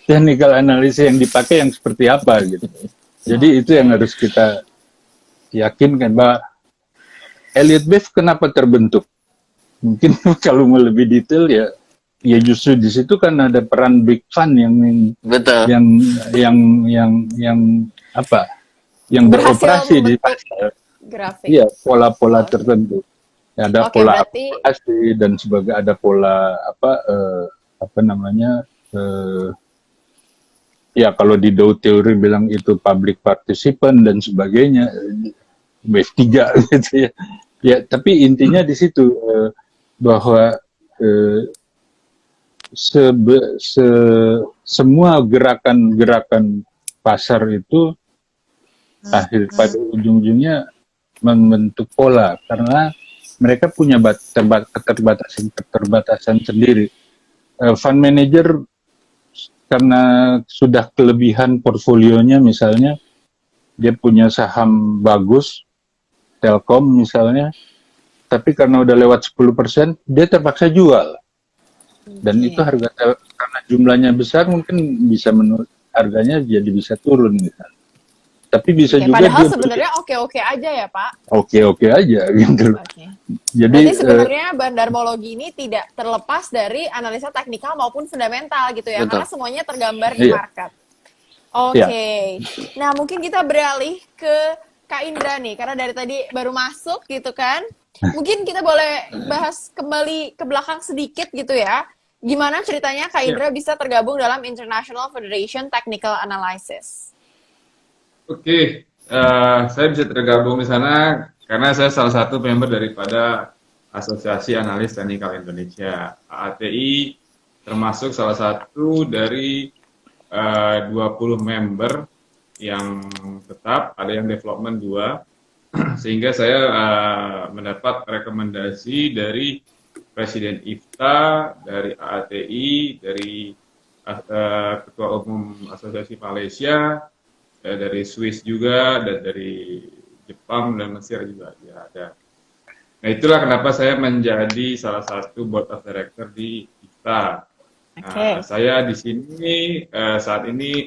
technical analysis yang dipakai yang seperti apa gitu. Jadi itu yang harus kita yakinkan bahwa Elliott Wave kenapa terbentuk. Mungkin kalau mau lebih detail ya justru di situ kan ada peran big fund yang Betul. yang beroperasi di pasar. Grafik. Iya, pola-pola tertentu. Ya, ada pola berarti akumulasi dan sebagai ada pola ya kalau di Dow teori bilang itu public participant dan sebagainya, wave 3 gitu ya. Ya, tapi intinya di situ bahwa semua gerakan pasar itu akhir pada ujung-ujungnya membentuk pola karena mereka punya keterbatasan sendiri. Fund manager karena sudah kelebihan portfolionya, misalnya dia punya saham bagus, Telkom misalnya, tapi karena udah lewat 10%, dia terpaksa jual. Dan itu karena jumlahnya besar, mungkin bisa harganya jadi bisa turun misalnya. Tapi bisa juga padahal sebenarnya oke-oke aja ya, Pak. Oke-oke aja gitu. Jadi berarti sebenarnya bandarmologi ini tidak terlepas dari analisa teknikal maupun fundamental gitu ya, Betul. karena semuanya tergambar di market. Oke. Nah, mungkin kita beralih ke Kak Indra nih, karena dari tadi baru masuk gitu kan. Mungkin kita boleh bahas kembali ke belakang sedikit gitu ya. Gimana ceritanya Kak Indra bisa tergabung dalam International Federation Technical Analysis? Oke, saya bisa tergabung di sana karena saya salah satu member daripada Asosiasi Analis Technical Indonesia, AATI, termasuk salah satu dari 20 member yang tetap, ada yang development 2, sehingga saya mendapat rekomendasi dari Presiden IFTA, dari AATI, dari Ketua Umum Asosiasi Malaysia, dari Swiss juga, dan dari Jepang dan Mesir juga ya ada. Nah, itulah kenapa saya menjadi salah satu board of director di IFTA. Nah, saya di sini saat ini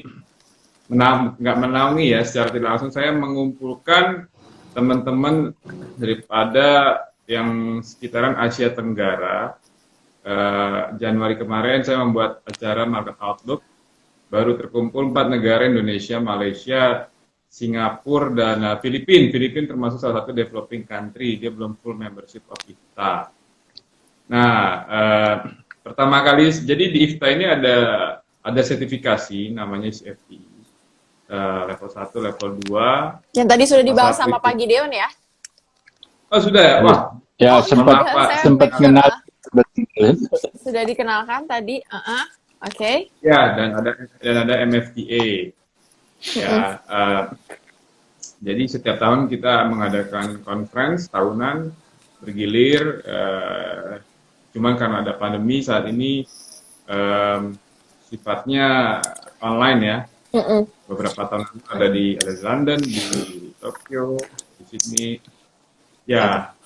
nggak menaungi ya secara tidak langsung, saya mengumpulkan teman-teman daripada yang sekitaran Asia Tenggara. Januari kemarin saya membuat acara Market Outlook baru terkumpul 4 negara, Indonesia, Malaysia, Singapura, dan Filipina. Filipina termasuk salah satu developing country, dia belum full membership of IFTA. Nah, pertama kali, jadi di IFTA ini ada sertifikasi namanya CFP, level 1, level 2. Yang tadi sudah dibahas Salah sama satu Pak itu. Gideon ya? Oh sudah ya? Wah, Ya, Oh mohon sempat maaf Pak. saya sempat make sure. kenal betul. Sudah dikenalkan tadi. Oke. Ya, dan ada MFTA. Ya, jadi setiap tahun kita mengadakan conference tahunan bergilir. Cuman karena ada pandemi saat ini sifatnya online ya. Mm-mm. Beberapa tahun lalu ada di London, di Tokyo, di Sydney. Ya,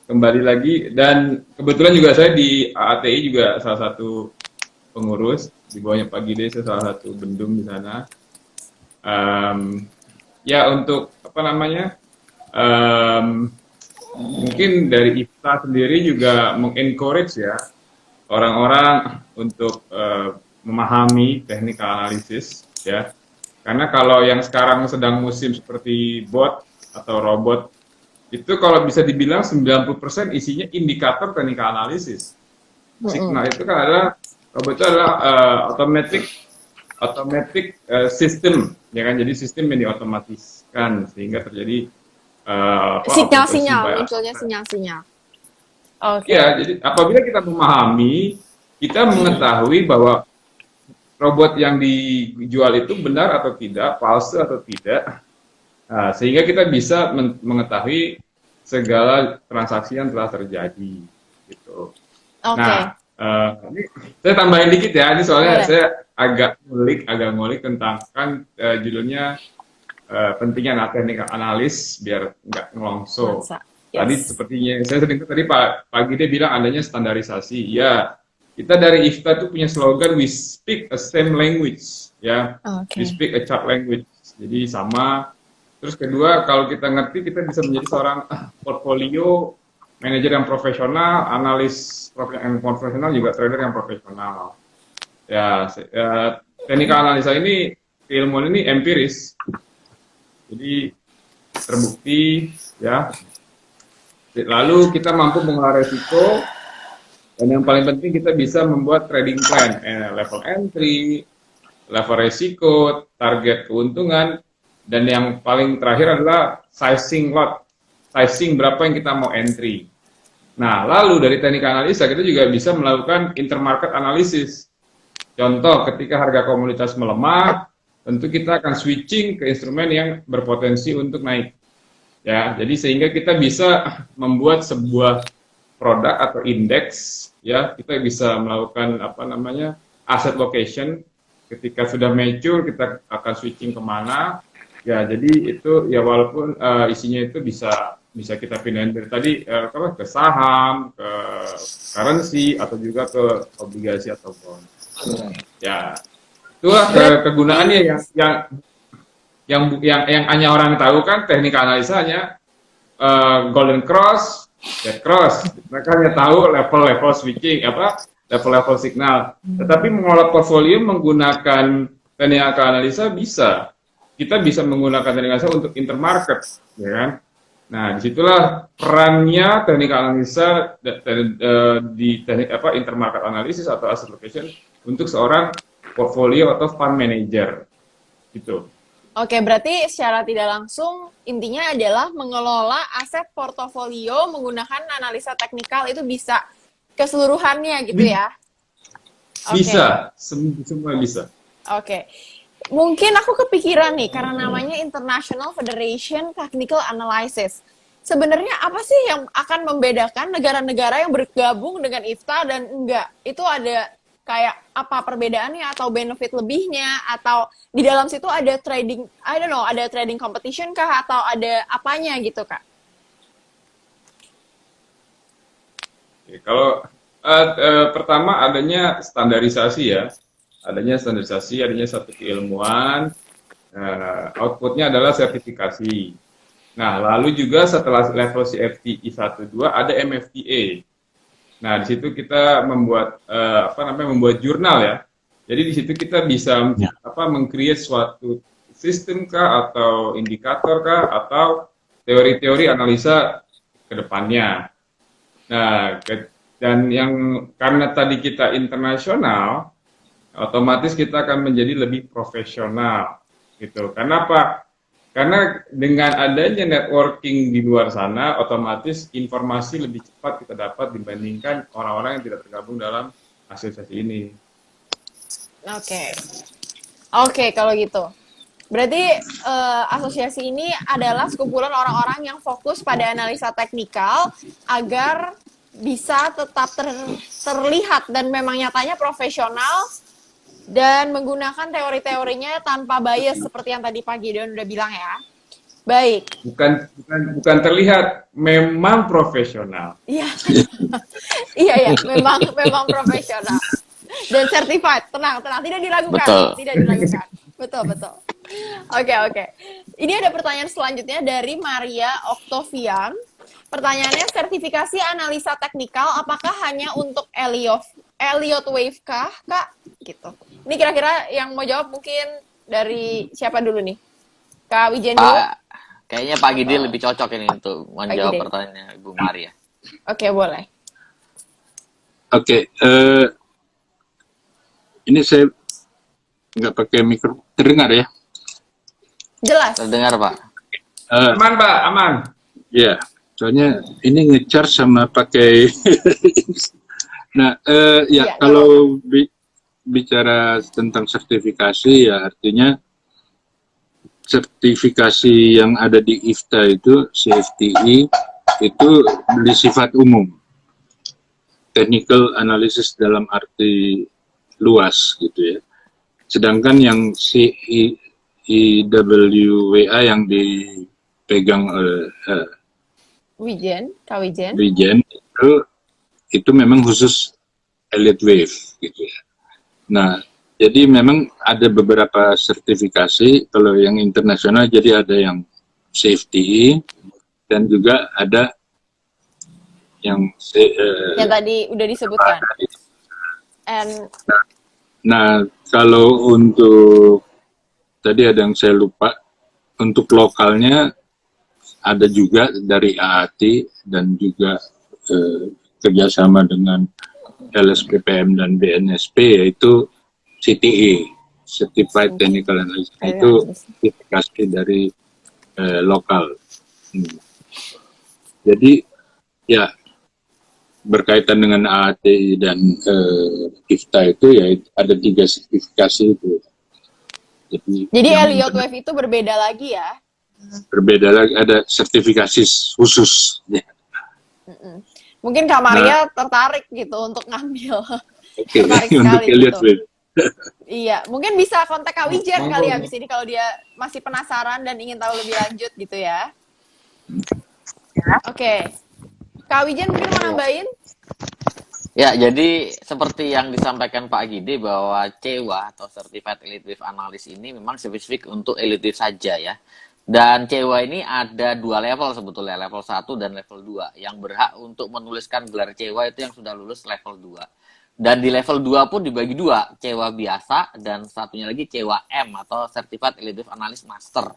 kembali lagi, dan kebetulan juga saya di AATI juga salah satu pengurus, di bawahnya Pak Gide, saya salah satu bendung di sana. Ya, untuk apa namanya, mungkin dari IFTA sendiri juga mengencourage ya orang-orang untuk memahami technical analysis ya, karena kalau yang sekarang sedang musim seperti bot atau robot itu kalau bisa dibilang 90% isinya indikator technical analysis. Signal itu kan adalah robot itu adalah automatic system, ya kan, jadi sistem yang diotomatiskan sehingga terjadi Sinyal-sinyal, operasi by munculnya attack. sinyal-sinyal. Oke. Ya, jadi apabila kita memahami, kita mengetahui bahwa robot yang dijual itu benar atau tidak, palsu atau tidak, sehingga kita bisa mengetahui segala transaksi yang telah terjadi, gitu. Oke. Nah, ini saya tambahin dikit ya, ini soalnya Boleh. saya agak ngulik tentang kan judulnya pentingnya teknik analis biar nggak ngelongso. Masa. Tadi Yes. sepertinya saya sering tadi Pak Gide bilang adanya standarisasi. Ya, kita dari IFTA tuh punya slogan we speak a same language, ya. Oke. We speak a chart language. Jadi sama. Terus kedua, kalau kita ngerti, kita bisa menjadi seorang portfolio manajer yang profesional, analis yang profesional, juga trader yang profesional. Ya, teknik analisa ini, keilmuan ini empiris. Jadi terbukti, ya. Lalu kita mampu mengelola resiko, dan yang paling penting kita bisa membuat trading plan, level entry, level resiko, target keuntungan, dan yang paling terakhir adalah sizing lot, sizing berapa yang kita mau entry. Nah, lalu dari teknik analisa kita juga bisa melakukan intermarket analysis. Contoh, ketika harga komoditas melemah, tentu kita akan switching ke instrumen yang berpotensi untuk naik. Ya, jadi sehingga kita bisa membuat sebuah produk atau indeks, ya, kita bisa melakukan apa namanya asset location. Ketika sudah mature, kita akan switching kemana. Ya, jadi itu ya walaupun isinya itu bisa kita pindahin dari tadi ke saham, ke currency, atau juga ke obligasi atau bond. Ya, itulah kegunaannya yang hanya orang tahu kan teknik analisanya golden cross, dead cross. Mereka hanya tahu level-level switching level-level signal. Tetapi mengelola portfolio menggunakan teknik analisa bisa. Kita bisa menggunakan teknik analisa untuk intermarket, ya kan? Nah, disitulah perannya teknik analisa di teknik intermarket analysis atau asset allocation untuk seorang portfolio atau fund manager, gitu. Oke, berarti secara tidak langsung intinya adalah mengelola aset portofolio menggunakan analisa teknikal itu bisa keseluruhannya gitu ya? Oke. Bisa, semua bisa. Oke. Mungkin aku kepikiran nih, karena namanya International Federation Technical Analysis. Sebenarnya apa sih yang akan membedakan negara-negara yang bergabung dengan IFTA dan enggak? Itu ada kayak apa perbedaannya atau benefit lebihnya, atau di dalam situ ada trading, I don't know, ada trading competition kah atau ada apanya gitu, Kak? Oke, kalau pertama adanya standarisasi ya, adanya satu keilmuan, outputnya adalah sertifikasi. Nah, lalu juga setelah level CFTI 1-2 ada MFTA. Nah, di situ kita membuat membuat jurnal ya. Jadi di situ kita bisa Ya. meng-create suatu sistem kah atau indikator kah atau teori-teori analisa ke depannya. Nah, dan yang karena tadi kita internasional, otomatis kita akan menjadi lebih profesional gitu. Kenapa? Karena dengan adanya networking di luar sana, otomatis informasi lebih cepat kita dapat dibandingkan orang-orang yang tidak tergabung dalam asosiasi ini. Oke. Oke, kalau gitu. Berarti asosiasi ini adalah sekumpulan orang-orang yang fokus pada analisa teknikal agar bisa tetap terlihat dan memang nyatanya profesional dan menggunakan teori-teorinya tanpa bias seperti yang tadi Pak Gideon udah bilang ya. Baik. Bukan terlihat, memang profesional. Iya. Iya ya, memang profesional. Dan certified, tenang, tidak diragukan, Betul. tidak diragukan. Betul. Oke. Ini ada pertanyaan selanjutnya dari Maria Octavian. Pertanyaannya, sertifikasi analisa teknikal apakah hanya untuk Elliott Wave kah, Kak? Gitu. Ini kira-kira yang mau jawab mungkin dari siapa dulu nih? Kak Wijen dulu? Kayaknya Pak Gide Atau- lebih cocok ini untuk menjawab Gide. pertanyaannya Bu Maria. Oke, boleh. Oke, ini saya nggak pakai mikro, terdengar ya? Jelas. Terdengar Pak? Aman, Pak, aman. Ya, soalnya ini ngecharge sama pakai. Nah, Iya, nggak kalau bicara tentang sertifikasi, ya artinya sertifikasi yang ada di IFTA itu, CFTI, itu bersifat umum. Technical analysis dalam arti luas gitu ya. Sedangkan yang IWWA yang dipegang oleh Wijen, Kak Wijen. Wijen itu memang khusus Elliott Wave gitu ya. Nah, jadi memang ada beberapa sertifikasi kalau yang internasional, jadi ada yang CFTI dan juga ada yang Yang tadi udah disebutkan. And nah, kalau untuk tadi ada yang saya lupa, untuk lokalnya ada juga dari AAT dan juga kerjasama dengan LSPPM dan BNSP, yaitu CTE, Certified Technical Analysis, itu sertifikasi dari lokal. Jadi ya berkaitan dengan AATI dan IFTA itu ya ada 3 sertifikasi itu. Jadi Elliott Wave itu berbeda lagi ya? Berbeda lagi, ada sertifikasi khusus. Ya. Mungkin Kak Maria tertarik gitu untuk ngambil. Oke, Tertarik untuk sekali Elliott gitu. Wave. Iya, mungkin bisa kontak Kak Wijen Monggo. kali ya abis ini kalau dia masih penasaran dan ingin tahu lebih lanjut gitu ya. Oke. Kak Wijen mungkin mau nambahin? Ya, jadi seperti yang disampaikan Pak Gide bahwa CEWA atau Certified Elite Wave Analyst ini memang spesifik untuk elite wave saja ya. Dan CEWA ini ada 2 level sebetulnya, level 1 dan level 2. Yang berhak untuk menuliskan gelar CEWA itu yang sudah lulus level 2. Dan di level 2 pun dibagi 2, CEWA biasa dan satunya lagi CEWA M atau Certified Elite Wave Analyst Master.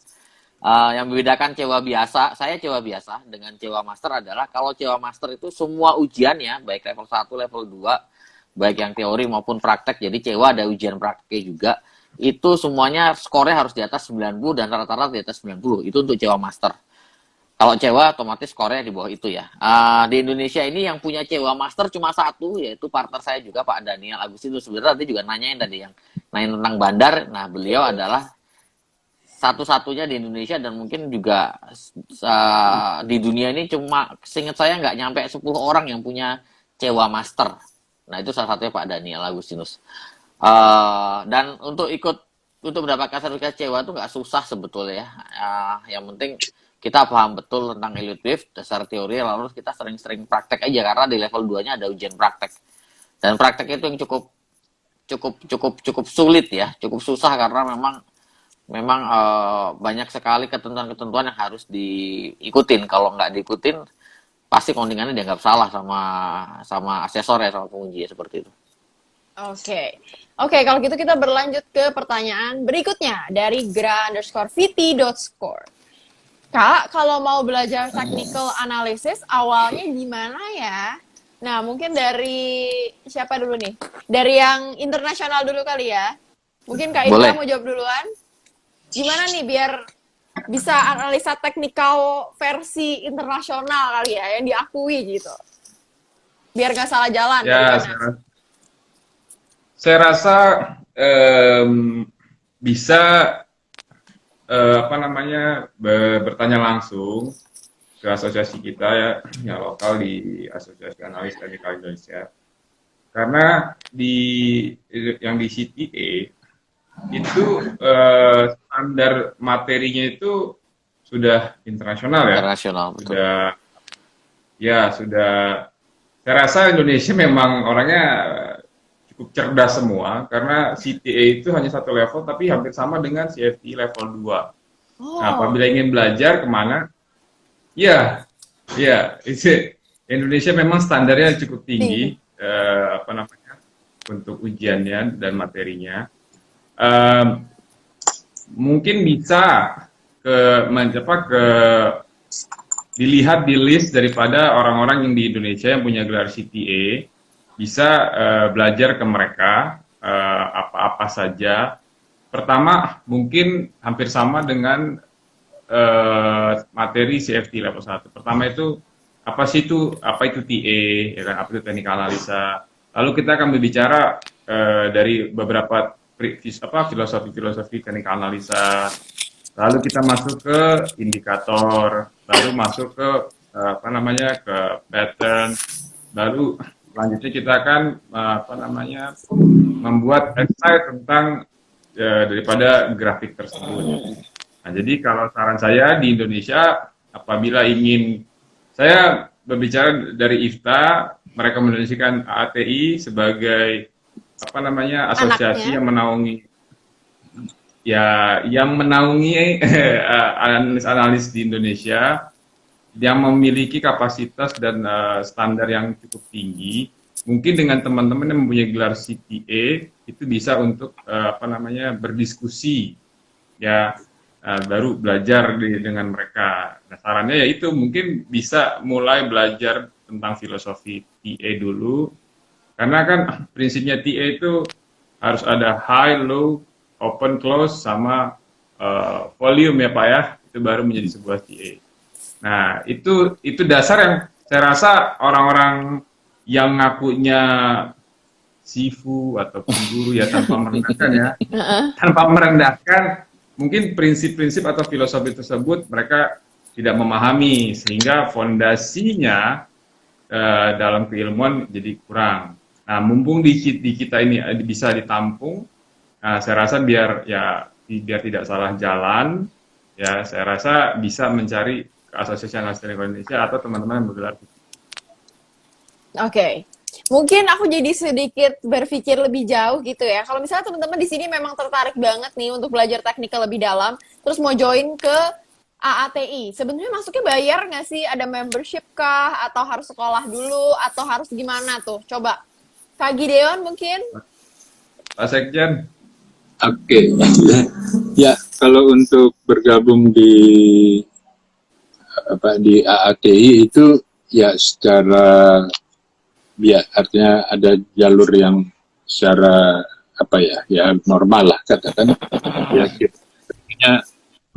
Yang membedakan CEWA biasa, saya CEWA biasa dengan CEWA Master adalah kalau CEWA Master itu semua ujiannya, baik level 1, level 2, baik yang teori maupun praktek, jadi CEWA ada ujian prakteknya juga, itu semuanya skornya harus di atas 90 dan rata-rata di atas 90, itu untuk CEWA Master. Kalau CEWA otomatis skornya di bawah itu ya. Di Indonesia ini yang punya CEWA Master cuma 1, yaitu partner saya juga Pak Daniel Agustinus. Sebenarnya tadi juga nanyain tadi yang nanyain tentang bandar, nah beliau adalah satu-satunya di Indonesia dan mungkin juga di dunia ini cuma seingat saya nggak nyampe 10 orang yang punya CEWA Master. Nah itu salah satunya Pak Daniel Agustinus. Dan untuk mendapatkan sertifikat CEWA itu nggak susah sebetulnya ya. Yang penting kita paham betul tentang Elliott Wave, dasar teori, lalu kita sering-sering praktek aja karena di level 2-nya ada ujian praktek. Dan praktek itu yang cukup sulit ya, cukup susah karena memang banyak sekali ketentuan-ketentuan yang harus diikutin. Kalau nggak diikutin, pasti codingannya dianggap salah sama asesor ya, sama penguji ya, seperti itu. Oke. Oke, kalau gitu kita berlanjut ke pertanyaan berikutnya dari gra_vt.score. Kak, kalau mau belajar technical analysis, awalnya gimana ya? Nah, mungkin dari siapa dulu nih? Dari yang internasional dulu kali ya. Mungkin Kak Indra Boleh. mau jawab duluan. Gimana nih biar bisa analisa teknikal versi internasional kali ya, yang diakui gitu. Biar nggak salah jalan dari Ya, mana. saya rasa bisa apa namanya bertanya langsung ke asosiasi kita ya, yang lokal di Asosiasi Analis Teknikal Indonesia. Karena yang di CTA itu standar materinya itu sudah internasional ya, Internasional, betul. sudah. Saya rasa Indonesia memang orangnya cukup cerdas semua karena CTA itu hanya satu level tapi hampir sama dengan CFT level 2. Nah, Oh, apabila ingin belajar kemana? Ya, ya, Indonesia memang standarnya cukup tinggi, apa namanya, untuk ujiannya dan materinya. Mungkin bisa ke dilihat di list daripada orang-orang yang di Indonesia yang punya gelar CTA, bisa belajar ke mereka apa-apa saja. Pertama, mungkin hampir sama dengan materi CFT level 1. Pertama itu apa itu TA, ya kan, apa itu teknik analisa. Lalu kita akan berbicara dari beberapa filosofi teknik analisa. Lalu kita masuk ke indikator, lalu masuk ke apa namanya ke pattern, lalu selanjutnya kita akan apa namanya membuat esai tentang daripada grafik tersebut. Nah, jadi kalau saran saya di Indonesia, apabila saya berbicara dari IFTA, merekomendasikan ATI sebagai apa namanya asosiasi anaknya. yang menaungi analis-analis di Indonesia yang memiliki kapasitas dan standar yang cukup tinggi. Mungkin dengan teman-teman yang mempunyai gelar CTA itu bisa untuk apa namanya berdiskusi ya. Baru belajar dengan mereka. Nah, sarannya yaitu mungkin bisa mulai belajar tentang filosofi TA dulu, karena kan prinsipnya TA itu harus ada high, low, open, close, sama volume ya Pak ya, itu baru menjadi sebuah TA. Nah, itu dasar yang saya rasa orang-orang yang ngakunya sifu ataupun guru ya tanpa merendahkan mungkin prinsip-prinsip atau filosofi tersebut mereka tidak memahami sehingga fondasinya dalam keilmuan jadi kurang. Nah, mumpung di kita ini bisa ditampung, saya rasa biar tidak salah jalan, ya saya rasa bisa mencari ke Asosiasi Analis Teknikal Indonesia atau teman-teman yang bergelar. Oke. Mungkin aku jadi sedikit berpikir lebih jauh gitu ya. Kalau misalnya teman-teman di sini memang tertarik banget nih untuk belajar teknikal lebih dalam, terus mau join ke AATI, sebenarnya masuknya bayar nggak sih? Ada membership kah? Atau harus sekolah dulu? Atau harus gimana tuh? Coba. Kak Gideon mungkin? Pak Sekjen. Oke. Ya, kalau untuk bergabung di AATI itu ya secara artinya ada jalur yang secara normal lah katakan, ya kita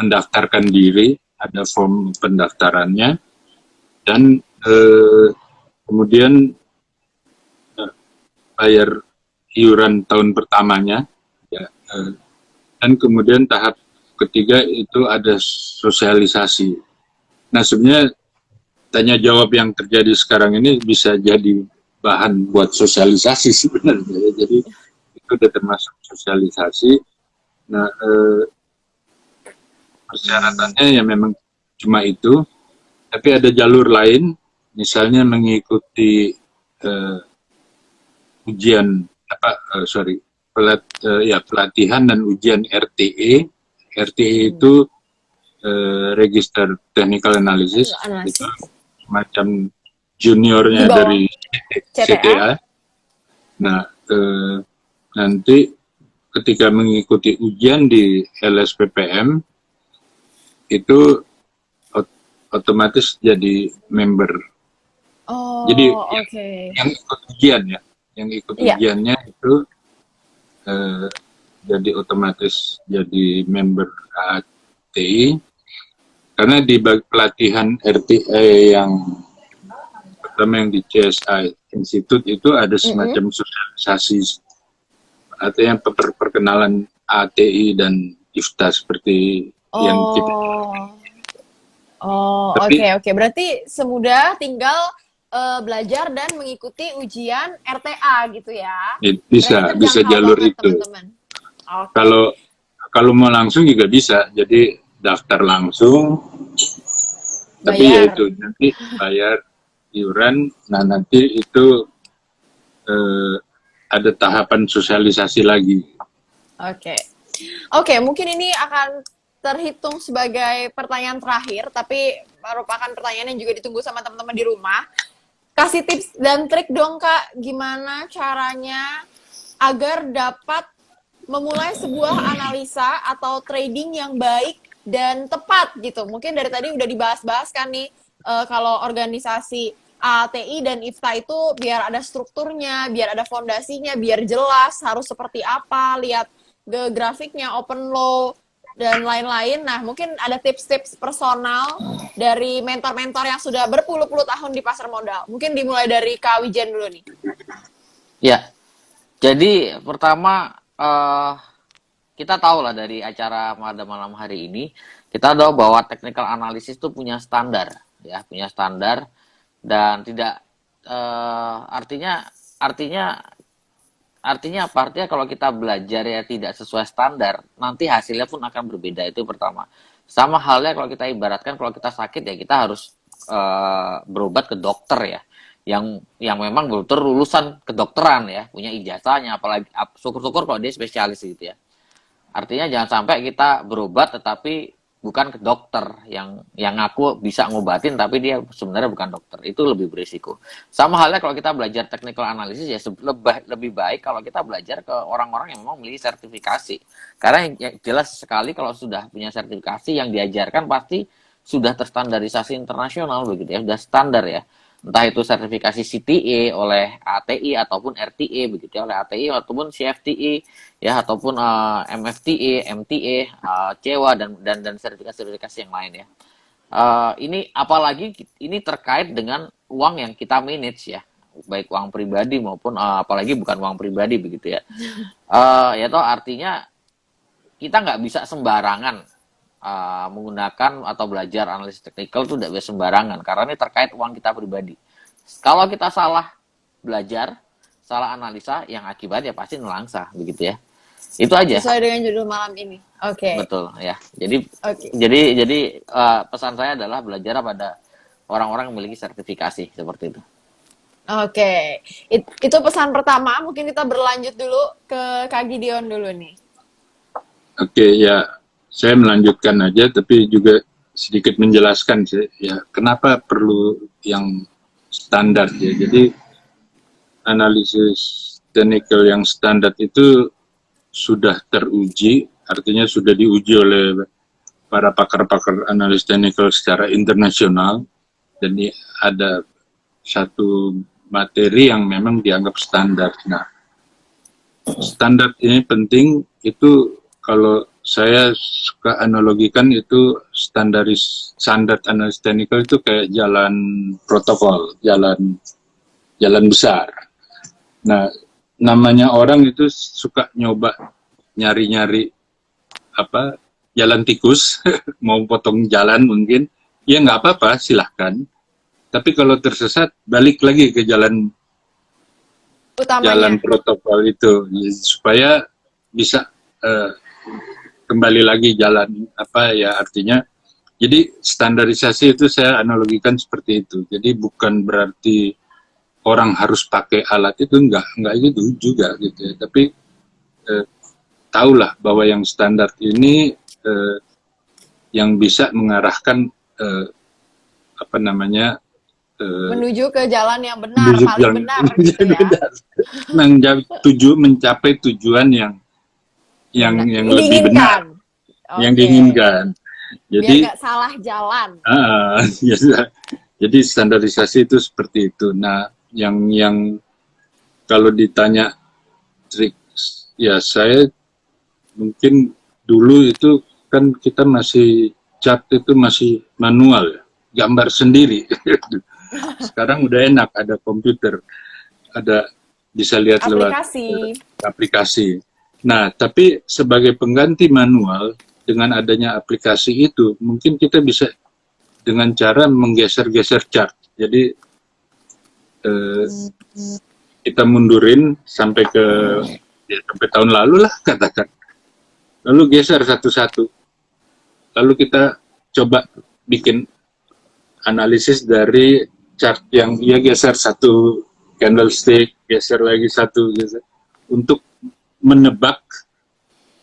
mendaftarkan diri, ada form pendaftarannya, dan kemudian bayar iuran tahun pertamanya, ya, dan kemudian tahap ketiga itu ada sosialisasi. Nah, sebenarnya tanya jawab yang terjadi sekarang ini bisa jadi bahan buat sosialisasi sebenarnya. Jadi itu sudah termasuk sosialisasi. Nah, persyaratannya ya memang cuma itu, tapi ada jalur lain, misalnya mengikuti ujian pelatihan dan ujian RTE. RTE itu Register Technical Analysis, itu macam juniornya dari CTA. Nah, nanti ketika mengikuti ujian di LSPPM itu otomatis jadi member. Jadi Oh, oke. yang ikut ujian ya, yang ikut Iya. ujiannya itu jadi otomatis jadi member ATI karena di pelatihan RTA yang pertama yang di CSI Institute itu ada semacam sosialisasi artinya perkenalan ATI dan IFTA seperti yang kita. Oh, Tapi oke. Berarti semudah tinggal belajar dan mengikuti ujian RTA gitu ya. Berarti bisa terjangkau jalur banget itu. teman-teman. Oke. Kalau mau langsung juga bisa. Jadi daftar langsung. Tapi ya Bayar. itu nanti bayar iuran. Nah nanti itu ada tahapan sosialisasi lagi. Oke. Oke, mungkin ini akan terhitung sebagai pertanyaan terakhir, tapi merupakan pertanyaan yang juga ditunggu sama teman-teman di rumah. Kasih tips dan trik dong, Kak, gimana caranya agar dapat memulai sebuah analisa atau trading yang baik dan tepat gitu. Mungkin dari tadi udah dibahas-bahas kan nih, kalau organisasi ATI dan IFTA itu biar ada strukturnya, biar ada fondasinya, biar jelas harus seperti apa, lihat grafiknya, open low, dan lain-lain. Nah, mungkin ada tips-tips personal dari mentor-mentor yang sudah berpuluh-puluh tahun di pasar modal. Mungkin dimulai dari Kak Wijen dulu nih. Ya, jadi pertama kita tahu lah dari acara pada malam hari ini, kita tahu bahwa technical analysis itu punya standar, ya, punya standar dan tidak artinya apa? Artinya kalau kita belajar ya tidak sesuai standar, nanti hasilnya pun akan berbeda. Itu pertama. Sama halnya kalau kita ibaratkan kalau kita sakit ya kita harus berobat ke dokter ya. Yang memang betul lulusan kedokteran ya, punya ijazahnya, apalagi syukur-syukur kalau dia spesialis gitu ya. Artinya jangan sampai kita berobat tetapi bukan ke dokter yang ngaku bisa ngobatin tapi dia sebenarnya bukan dokter. Itu lebih berisiko. Sama halnya kalau kita belajar technical analysis ya lebih baik kalau kita belajar ke orang-orang yang memang memiliki sertifikasi. Karena yang jelas sekali kalau sudah punya sertifikasi yang diajarkan pasti sudah terstandarisasi internasional begitu ya, sudah standar ya. Entah itu sertifikasi CTA oleh ATI ataupun RTA begitu ya, oleh ATI ataupun CFTI ya ataupun MFTA, MTA, CEWA dan sertifikasi-sertifikasi yang lain ya. Ini apalagi ini terkait dengan uang yang kita manage ya, baik uang pribadi maupun apalagi bukan uang pribadi begitu ya. Ya toh artinya kita nggak bisa sembarangan menggunakan atau belajar analisis teknikal itu tidak bisa sembarangan karena ini terkait uang kita pribadi. Kalau kita salah belajar, salah analisa, yang akibatnya pasti nelangsa begitu ya. Itu aja. Sesuai dengan judul malam ini. Oke. Betul ya. Jadi Oke. pesan saya adalah belajar pada orang-orang yang memiliki sertifikasi seperti itu. Oke. Itu pesan pertama. Mungkin kita berlanjut dulu ke Kak Gideon dulu nih. Oke, ya saya melanjutkan aja, tapi juga sedikit menjelaskan sih, ya kenapa perlu yang standar ya. Jadi analisis technical yang standar itu sudah teruji, artinya sudah diuji oleh para pakar-pakar analis technical secara internasional, dan ada satu materi yang memang dianggap standar. Nah, standar ini penting, itu kalau saya suka analogikan itu standar analis technical itu kayak jalan protokol, jalan besar. Nah, namanya orang itu suka nyoba nyari-nyari apa jalan tikus, mau potong jalan mungkin, ya nggak apa-apa, silahkan. Tapi kalau tersesat, balik lagi ke jalan protokol itu, supaya bisa kembali lagi jalan apa ya, artinya. Jadi standarisasi itu saya analogikan seperti itu. Jadi bukan berarti orang harus pakai alat itu, enggak gitu juga gitu ya. Tapi tahulah bahwa yang standar ini yang bisa mengarahkan Menuju ke jalan yang benar, menuju paling jalan benar gitu ya. benar. Mencapai tujuan yang lebih benar, Diinginkan. yang Oke. diinginkan. Biar Jadi nggak salah jalan. ya, jadi standarisasi itu seperti itu. Nah, yang kalau ditanya trik, ya saya mungkin dulu itu kan kita masih cat itu masih manual, ya, gambar sendiri. Sekarang udah enak, ada komputer, ada bisa lihat lewat Aplikasi. aplikasi. Nah, tapi sebagai pengganti manual dengan adanya aplikasi itu, mungkin kita bisa dengan cara menggeser-geser chart. Jadi kita mundurin sampai ke sampai tahun lalu lah katakan. Lalu geser satu-satu. Lalu kita coba bikin analisis dari chart yang dia geser satu candlestick, geser lagi satu, geser, untuk menebak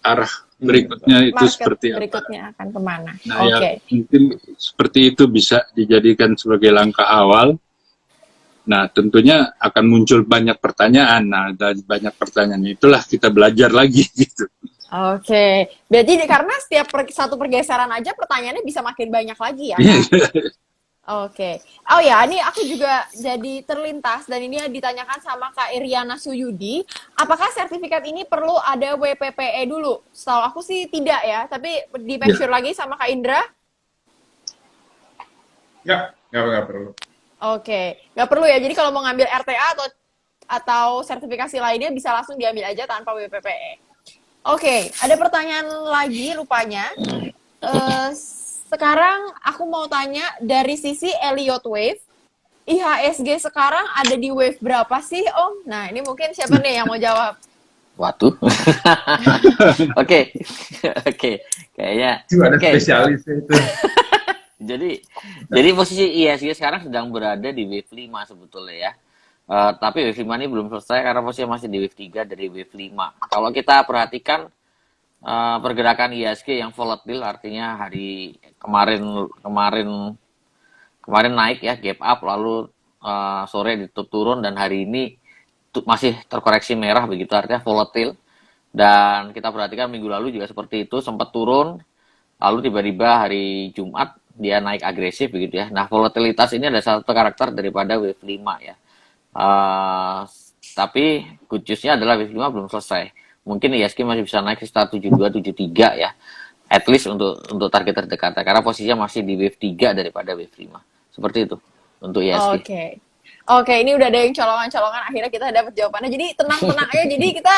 arah berikutnya itu Market seperti apa. berikutnya akan kemana. Nah, Oke. ya mungkin seperti itu bisa dijadikan sebagai langkah awal. Nah, tentunya akan muncul banyak pertanyaan. Nah, dari banyak pertanyaan itulah kita belajar lagi gitu. Oke. Berarti karena setiap satu pergeseran aja pertanyaannya bisa makin banyak lagi ya, Iya. Kak? Oke. Oh ya, ini aku juga jadi terlintas dan ini ditanyakan sama Kak Iriana Suyudi. Apakah sertifikat ini perlu ada WPPE dulu? Setahu aku sih tidak ya, tapi di make sure lagi sama Kak Indra. Ya, nggak perlu. Oke, nggak perlu ya. Jadi kalau mau ngambil RTA atau sertifikasi lainnya bisa langsung diambil aja tanpa WPPE. Oke, ada pertanyaan lagi rupanya. Sekarang aku mau tanya dari sisi Elliott Wave, IHSG sekarang ada di wave berapa sih, Om? Nah, ini mungkin siapa nih yang mau jawab? Waduh. Oke. Kayaknya. Itu ada spesialis itu. Jadi posisi IHSG sekarang sedang berada di wave 5 sebetulnya ya. Tapi wave 5 ini belum selesai karena posisinya masih di wave 3 dari wave 5. Kalau kita perhatikan pergerakan IHSG yang volatile, artinya hari kemarin naik ya, gap up, lalu sore ditutup turun, dan hari ini masih terkoreksi merah, begitu artinya volatile. Dan kita perhatikan minggu lalu juga seperti itu, sempat turun, lalu tiba-tiba hari Jumat dia naik agresif begitu ya. Nah, volatilitas ini ada satu karakter daripada wave 5 ya. Tapi good news-nya adalah wave 5 belum selesai. Mungkin IHSG masih bisa naik sekitar 72, 73 ya. At least untuk target terdekatnya, karena posisinya masih di wave 3 daripada wave 5. Seperti itu untuk IHSG. Oke, ini udah ada yang colongan-colongan, akhirnya kita dapat jawabannya. Jadi tenang-tenang aja, jadi kita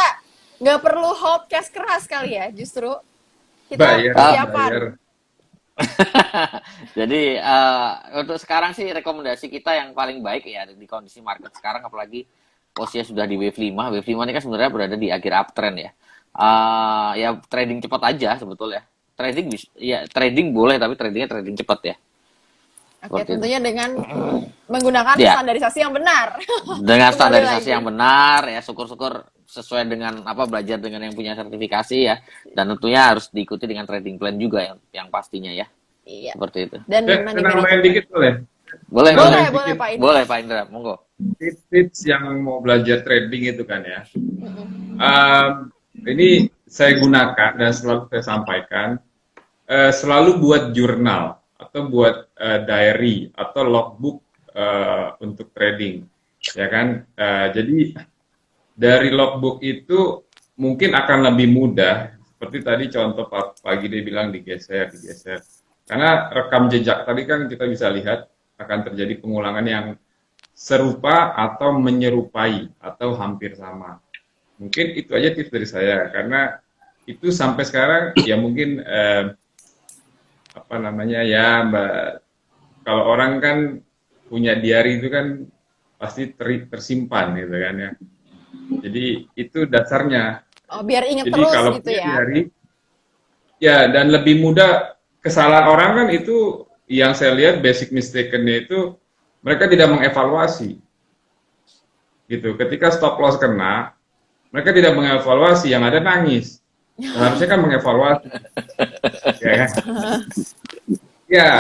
nggak perlu hold cash keras kali ya, justru kita persiapan. Jadi untuk sekarang sih rekomendasi kita yang paling baik ya di kondisi market sekarang, apalagi posisinya sudah di wave 5. Wave 5 ini kan sebenarnya berada di akhir uptrend ya. Ya trading cepat aja sebetulnya. Trading boleh, tapi trading cepat ya. Oke, tentunya dengan menggunakan standarisasi yang benar. Dengan standarisasi yang benar ya, syukur-syukur sesuai dengan belajar dengan yang punya sertifikasi ya, dan tentunya harus diikuti dengan trading plan juga yang pastinya ya. Iya. Seperti itu. Dan nambahin dikit boleh? Boleh Pak Indra. Boleh Pak Indra, monggo. Tips yang mau belajar trading itu kan ya. Ini saya gunakan dan selalu saya sampaikan, selalu buat jurnal atau buat diary atau logbook untuk trading, ya kan. Jadi dari logbook itu mungkin akan lebih mudah, seperti tadi contoh Pak Gide bilang digeser, karena rekam jejak tadi kan kita bisa lihat akan terjadi pengulangan yang serupa atau menyerupai atau hampir sama. Mungkin itu aja tips dari saya, karena itu sampai sekarang ya mungkin kalau orang kan punya diary itu kan pasti tersimpan gitu kan ya. Jadi itu dasarnya. Biar ingat jadi terus kalau gitu ya. Diary, ya, dan lebih mudah. Kesalahan orang kan itu yang saya lihat basic mistake-nya itu mereka tidak mengevaluasi. Gitu. Ketika stop loss kena, mereka tidak mengevaluasi, yang ada nangis. Harusnya kan mengevaluasi. Ya. Ya.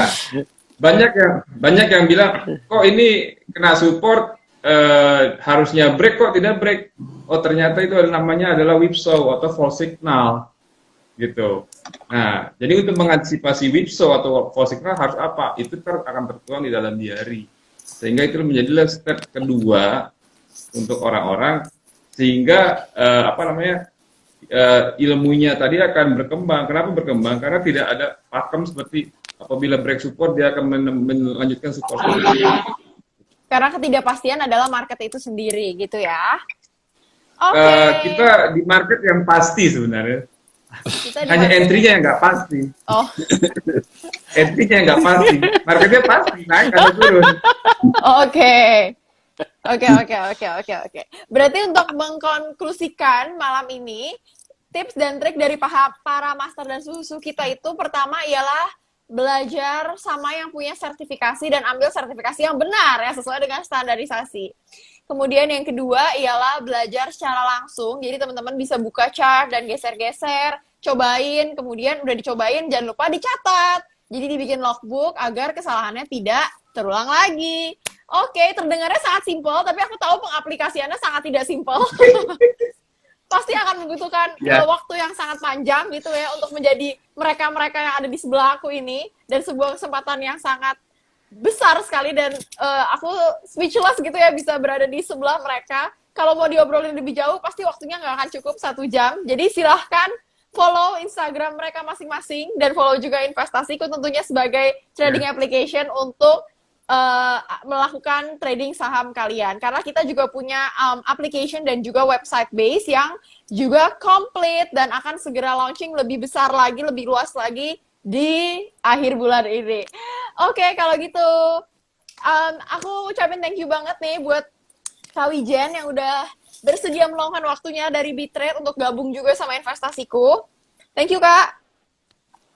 banyak yang bilang kok ini kena support harusnya break kok tidak break. Oh ternyata itu namanya adalah whipsaw atau false signal gitu. Nah, jadi untuk mengantisipasi whipsaw atau false signal harus apa? Itu akan tertuang di dalam diary. Sehingga itu menjadilah step kedua untuk orang-orang sehingga ilmunya tadi akan berkembang. Kenapa berkembang? Karena tidak ada pakem seperti apabila break support dia akan melanjutkan support. Karena ketidakpastian adalah market itu sendiri gitu ya. Oke. Kita di market yang pasti sebenarnya. Kita di Hanya market- entry-nya yang nggak pasti. Oh, Entry-nya yang nggak pasti. Marketnya pasti naik atau turun. oke. Oke. Berarti untuk mengkonklusikan malam ini, tips dan trik dari para master dan susu kita itu pertama ialah belajar sama yang punya sertifikasi dan ambil sertifikasi yang benar ya sesuai dengan standarisasi. Kemudian yang kedua ialah belajar secara langsung. Jadi teman-teman bisa buka chart dan geser-geser, cobain, kemudian udah dicobain jangan lupa dicatat. Jadi dibikin logbook agar kesalahannya tidak terulang lagi. Oke, terdengarnya sangat simpel, tapi aku tahu pengaplikasiannya sangat tidak simpel. Pasti akan membutuhkan waktu yang sangat panjang gitu ya untuk menjadi mereka-mereka yang ada di sebelah aku ini, dan sebuah kesempatan yang sangat besar sekali, dan aku speechless gitu ya bisa berada di sebelah mereka. Kalau mau diobrolin lebih jauh pasti waktunya nggak akan cukup 1 jam, jadi silahkan follow Instagram mereka masing-masing dan follow juga Investasiku tentunya sebagai trading application untuk melakukan trading saham kalian, karena kita juga punya application dan juga website base yang juga komplit dan akan segera launching lebih besar lagi, lebih luas lagi di akhir bulan ini. Oke, kalau gitu aku ucapin thank you banget nih buat Kak Wijen yang udah bersedia meluangkan waktunya dari Bitrate untuk gabung juga sama Investasiku. Thank you, Kak.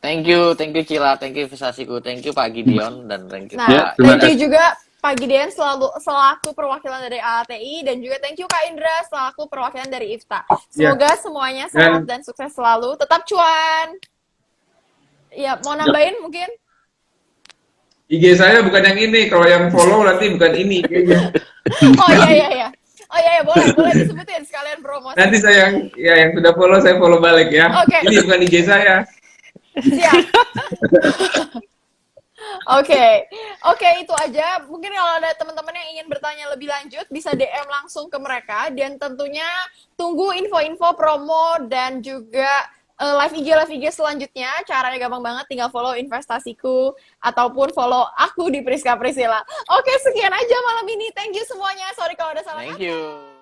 Thank you Cila, thank you Investasiku, thank you Pak Gideon, dan thank you Nah, Ya, Pak. terima thank you kasih. juga Pak Gideon selaku perwakilan dari AATI, dan juga thank you Kak Indra selaku perwakilan dari IFTA. Semoga semuanya sehat dan sukses selalu. Tetap cuan. Ya, mau nambahin mungkin? IG saya bukan yang ini, kalau yang follow nanti bukan ini kayaknya. Oh iya. Oh iya, boleh disebutin sekalian promosi. Nanti saya yang sudah follow saya follow balik ya. Oke. Ini bukan IG saya. Siap. Oke, itu aja. Mungkin kalau ada teman-teman yang ingin bertanya lebih lanjut, bisa DM langsung ke mereka. Dan tentunya tunggu info-info promo dan juga live IG selanjutnya. Caranya gampang banget, tinggal follow Investasiku ataupun follow aku di Priska Priscilla. Oke, sekian aja malam ini. Thank you semuanya. Sorry kalau ada salah kata. Thank you.